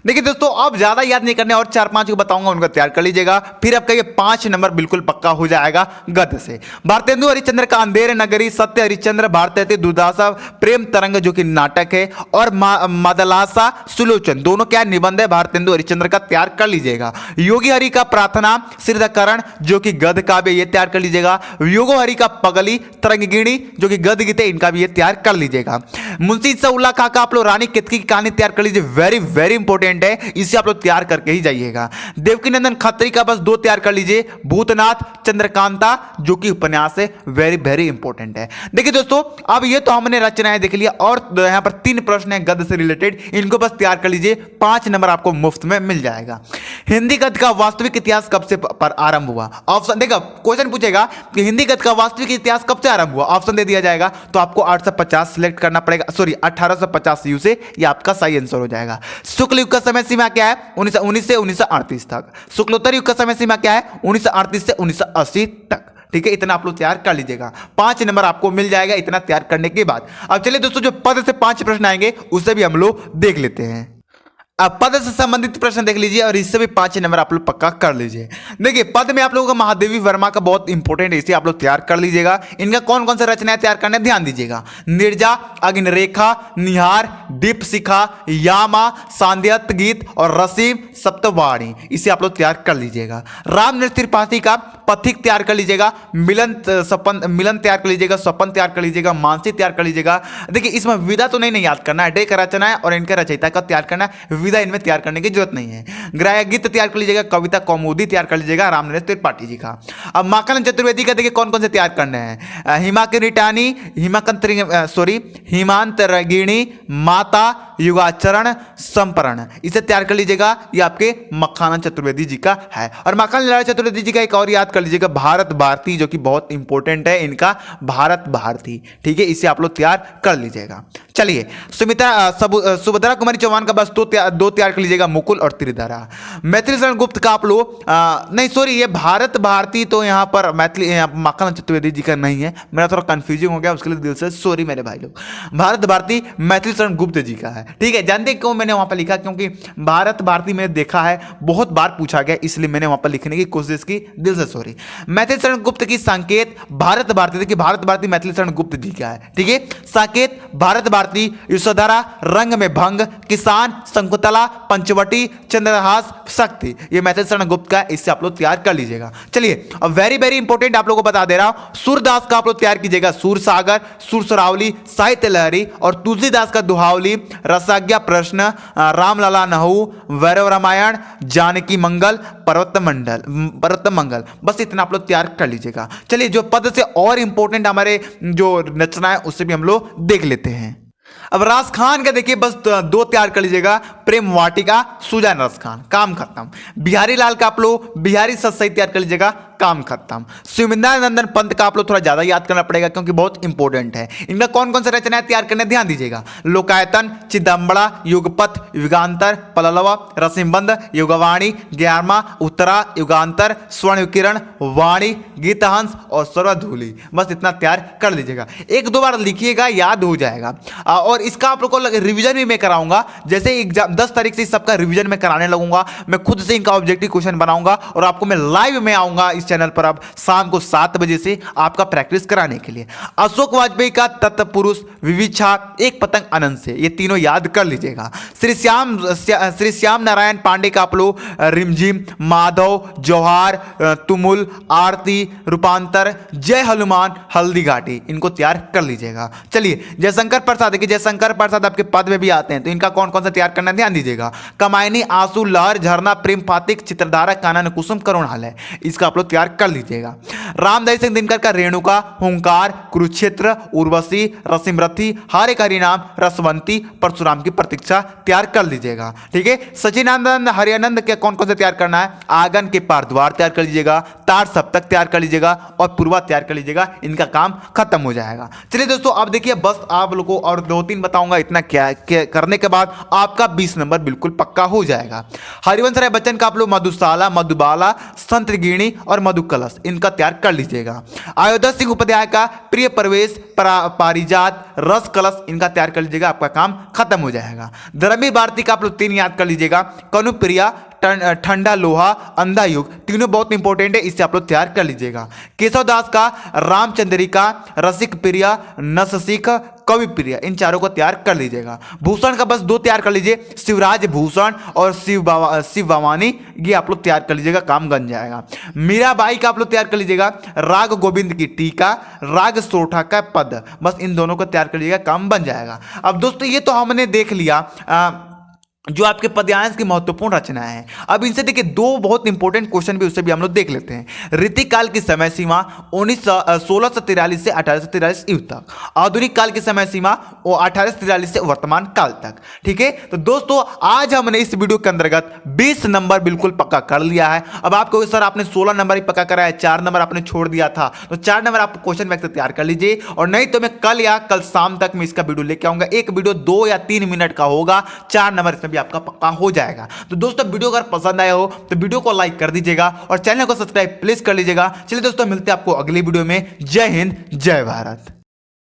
Speaker 1: देखिए दोस्तों, अब ज्यादा याद नहीं करने, और 4-5 को बताऊंगा, उनका तैयार कर लीजिएगा, फिर आपका ये 5 नंबर बिल्कुल पक्का हो जाएगा गद्य से। भारतेंदु हरिश्चंद्र का अंधेर नगरी, सत्य हरिश्चंद्र, भारतेति दुर्दशा, प्रेम तरंग, जो कि नाटक है। और मदलासा सुलोचन, दोनों क्या निबंध है, भारतेंदु हरिश्चंद्र का तैयार कर लीजिएगा। योगी हरि का प्रार्थना सिद्धकरण, जो कि गद्य काव्य, ये तैयार कर लीजिएगा। योगो हरि का पगली तरंगिणी, जो कि गद्य गीत है, इनका भी ये तैयार कर लीजिएगा। मुंशी सउल्ला खां का आप लोग रानी केतकी की कहानी तैयार कर लीजिए, वेरी वेरी इंपॉर्टेंट है, इसे आप लोग तैयार करके ही जाइएगा। देवकीनंदन खत्री का बस 2 तैयार कर लीजिए, भूतनाथ चंद्रकांता, जो कि उपन्यास है, वेरी वेरी इंपॉर्टेंट है। देखिए दोस्तों, अब ये तो हमने रचनाएं देख लिया, और यहां पर 3 प्रश्न हैं गद्य से रिलेटेड, इनको बस तैयार कर लीजिए, 5 नंबर आपको मुफ्त में मिल जाएगा। हिंदी गद्य का वास्तविक इतिहास कब से पर आरंभ हुआ? ऑप्शन देखा, क्वेश्चन पूछेगा कि हिंदी गद्य का वास्तविक इतिहास कब से आरंभ हुआ, ऑप्शन दे दिया जाएगा, तो आपको 850 सिलेक्ट करना पड़ेगा, सॉरी 1850 यू से, ये आपका सही आंसर हो जाएगा। शुक्ल युग का समय सीमा क्या है? 1919 से 1938 तक। शुक्लोत्तर युग का समय सीमा क्या है? 1938 से 1980 तक। ठीक है, इतना आप लोग तैयार कर लीजिएगा, 5 नंबर आपको मिल जाएगा इतना तैयार करने के बाद। अब चलिए दोस्तों, जो पद से 5 प्रश्न आएंगे उसे भी हम लोग देख लेते हैं। अब पद से संबंधित प्रश्न देख लीजिए, और इससे भी 5 नंबर आप लोग पक्का कर लीजिए। देखिए, पद में आप लोगों का महादेवी वर्मा का बहुत इंपॉर्टेंट है, इसे आप लोग तैयार कर लीजिएगा। इनका कौन कौन सा रचनाएं तैयार करने ध्यान दीजिएगा। निर्जा, अग्निरेखा, निहार, दीपशिखा, यामा, सांध्यत गीत और रसीम सप्तवाणी, इसे आप लोग तैयार कर लीजिएगा। रामनरेश त्रिपाठी का पथिक तैयार कर लीजिएगा। मिलन तैयार कर लीजिएगा। स्वपन तैयार कर लीजिएगा। मानसी तैयार कर लीजिएगा। देखिए, इसमें विदा तो नहीं याद करना है, डे का रचना है और इनके रचयिता का तैयार करना है, विदा इनमें तैयार करने की जरूरत नहीं है। ग्राह्य गीत तैयार कर लीजिएगा। कविता कौमुदी तैयार कर लीजिएगा रामनरेश त्रिपाठी जी का। अब माखन चतुर्वेदी का देखिए कौन कौन से तैयार करने हैं। हिमांत रगिणी, माता, युगाचरण, संपरण, इसे तैयार कर लीजिएगा। ये आपके मखाना चतुर्वेदी जी का है। और माखन लाल चतुर्वेदी जी का एक और याद कर लीजिएगा, भारत भारती, जो कि बहुत इंपॉर्टेंट है इनका, भारत भारती। ठीक है, इसे आप लोग तैयार कर लीजिएगा। चलिए, सुभद्रा कुमारी चौहान का बस 2 तैयार कर लीजिएगा, मुकुल और त्रिधारा। मैथिली शरण गुप्त का आप लोग नहीं, सॉरी, ये भारत भारती तो यहाँ पर मैथिली माखन चतुर्वेदी जी का नहीं है, मेरा थोड़ा कंफ्यूजिंग हो गया, उसके लिए दिल से सॉरी मेरे भाई लोग। भारत भारती मैथिली शरण गुप्त जी का है। ठीक है, जानते क्यों मैंने वहां पर लिखा? क्योंकि भारत भारती मैंने देखा है, बहुत बार पूछा गया, इसलिए मैंने वहां पर लिखने की कोशिश की, दिल से सॉरी। मैथिली शरण गुप्त की संकेत, भारत भारती, देखिए भारत भारती मैथिली शरण गुप्त जी का है। ठीक है, संकेत, भारत भारती, यशोधरा, रंग में भंग, किसान, शंकुतला, पंचवटी, चंद्रहास, शक्ति, ये मैथिली शरण गुप्त का है, इससे आप लोग तैयार कर लीजिएगा। चलिए, अब वेरी वेरी इंपॉर्टेंट आप लोगों को बता दे रहा हूं, सूरदास का आप लोग तैयार कीजिएगा, सूरसागर, सुरसरावली, साहित्य लहरी, और तुलसीदास का दुहावली, रसाज्ञा प्रश्न, रामलला नहू, वैरव रामायण, जानकी मंगल, पर्वत मंगल, बस इतना आप लोग तैयार कर लीजिएगा। चलिए, जो पद से और इंपॉर्टेंट हमारे जो रचना है उससे भी हम लोग देख लेते हैं। अब रास खान का देखिए बस दो तैयार कर लीजिएगा, प्रेम वाटिका, सुजान रस खान, काम खत्म। बिहारी लाल का आप लोग बिहारी सत सही तैयार कर लीजिएगा, काम खत्म। शिवनानंदन पंत का आप लोग थोड़ा ज्यादा याद करना पड़ेगा क्योंकि बहुत इंपॉर्टेंट है। इनका कौन कौन सा रचनाएं तैयार करने ध्यान दीजिएगा, लोकायतन, चिदम्बरा, युगपथ, युगांतर, पललवा, रसिमबंध, युगवाणी, 11वां, उत्तरा, युगांतर, स्वर्ण किरण, वाणी, गीतहंस और सर्वधूली। बस इतना तैयार कर लीजिएगा, एक दो बार लिखिएगा, याद हो जाएगा। और इसका आप लोग को रिवीजन भी मैं कराऊंगा, जैसे एग्जाम 10 तारीख से सबका रिवीजन मैं कराने लगूंगा। मैं खुद से इनका ऑब्जेक्टिव क्वेश्चन बनाऊंगा और आपको मैं लाइव में आऊंगा इस चैनल पर अब शाम को 7 बजे से आपका प्रैक्टिस कराने के लिए। अशोक वाजपेयी का तत्पुरुष, विविछा, एक पतंग अनंत से, ये तीनों याद कर लीजिएगा। श्री श्याम नारायण पांडे का आप लोग रिमझिम, माधव, जौहार, तुमुल, आरती, रूपांतर, जय हनुमान, हल्दी घाटी, इनको तैयार कर लीजिएगा। चलिए जयशंकर प्रसाद, देखिए जयशंकर प्रसाद आपके पद में भी आते हैं तो इनका कौन कौन सा तैयार करना ध्यान दीजिएगा। कमायनी, आंसू, लहर, झरना, प्रेम फातिक, चित्रधारा, कानन कुसुम, करुणालय, इसका आप लोग तैयार कर लीजिएगा। रामदयाल सिंह दिनकर का रेणुका, हुंकार, कुरुक्षेत्र, उर्वशी, रसिमरथी, हरे का हरिनाम, रसवंती, परशुराम की प्रतीक्षा तैयार कर लीजिएगा। ठीक है, सचिनानंद हरियानंद के कौन कौन से तैयार करना है, आंगन के पारद्वार तैयार कर लीजिएगा, तार सप्तक तैयार कर लीजिएगा और पूर्वा तैयार कर लीजिएगा, इनका काम खत्म हो जाएगा। चलिए दोस्तों अब देखिए बस आप लोगों को और 2-3 बताऊंगा, इतना क्या करने के बाद आपका 20 नंबर बिल्कुल पक्का हो जाएगा। हरिवंश राय बच्चन का आप लोग मधुशाला, मधुबाला, संतगिणी और मधुकलश, इनका तैयार कर लीजिएगा। अयोध्या सिंह उपाध्याय का प्रिय प्रवेश, पारिजात, रस कलश, इनका तैयार कर लीजिएगा, आपका काम खत्म हो जाएगा। धर्मवीर भारती का आप लोग 3 याद कर लीजिएगा, कनुप्रिया, ठंडा लोहा, अंधा युग, तीनों बहुत इंपॉर्टेंट है, इससे आप लोग तैयार कर लीजिएगा। केशव दास का रामचंद्रिका, रसिक प्रिया, नससिक, कवि प्रिया, इन चारों को तैयार कर लीजिएगा। भूषण का बस 2 तैयार कर लीजिए, शिवराज भूषण और शिव भवानी, ये आप लोग तैयार कर लीजिएगा, काम बन जाएगा। मीराबाई का आप लोग तैयार कर लीजिएगा, राग गोविंद की टीका, राग सोठा का पद, बस इन दोनों को तैयार कर लीजिएगा, काम बन जाएगा। अब दोस्तों ये तो हमने देख लिया जो आपके पद्यांश की महत्वपूर्ण रचनाएं हैं। अब इनसे देखिए 2 बहुत इंपॉर्टेंट क्वेश्चन भी उससे भी हम लोग देख लेते हैं। ऋतिक काल की समय सीमा 1643 से 1843 युग तक, आधुनिक काल की समय सीमा 1843 से वर्तमान काल तक। ठीक है, तो दोस्तों आज हमने इस वीडियो के अंतर्गत 20 नंबर बिल्कुल पक्का कर लिया है। अब आपको सर आपने 16 नंबर ही पक्का करा है, 4 नंबर आपने छोड़ दिया था, तो 4 नंबर आप क्वेश्चन बैंक से तैयार कर लीजिए, और नहीं तो मैं कल या कल शाम तक मैं इसका वीडियो लेके आऊंगा। एक वीडियो 2 या 3 मिनट का होगा, 4 नंबर इसमें भी आपका पक्का हो जाएगा। तो दोस्तों वीडियो अगर पसंद आया हो तो वीडियो को लाइक कर दीजिएगा और चैनल को सब्सक्राइब प्लीज कर लीजिएगा। चलिए दोस्तों मिलते हैं आपको अगली वीडियो में। जय हिंद, जय भारत।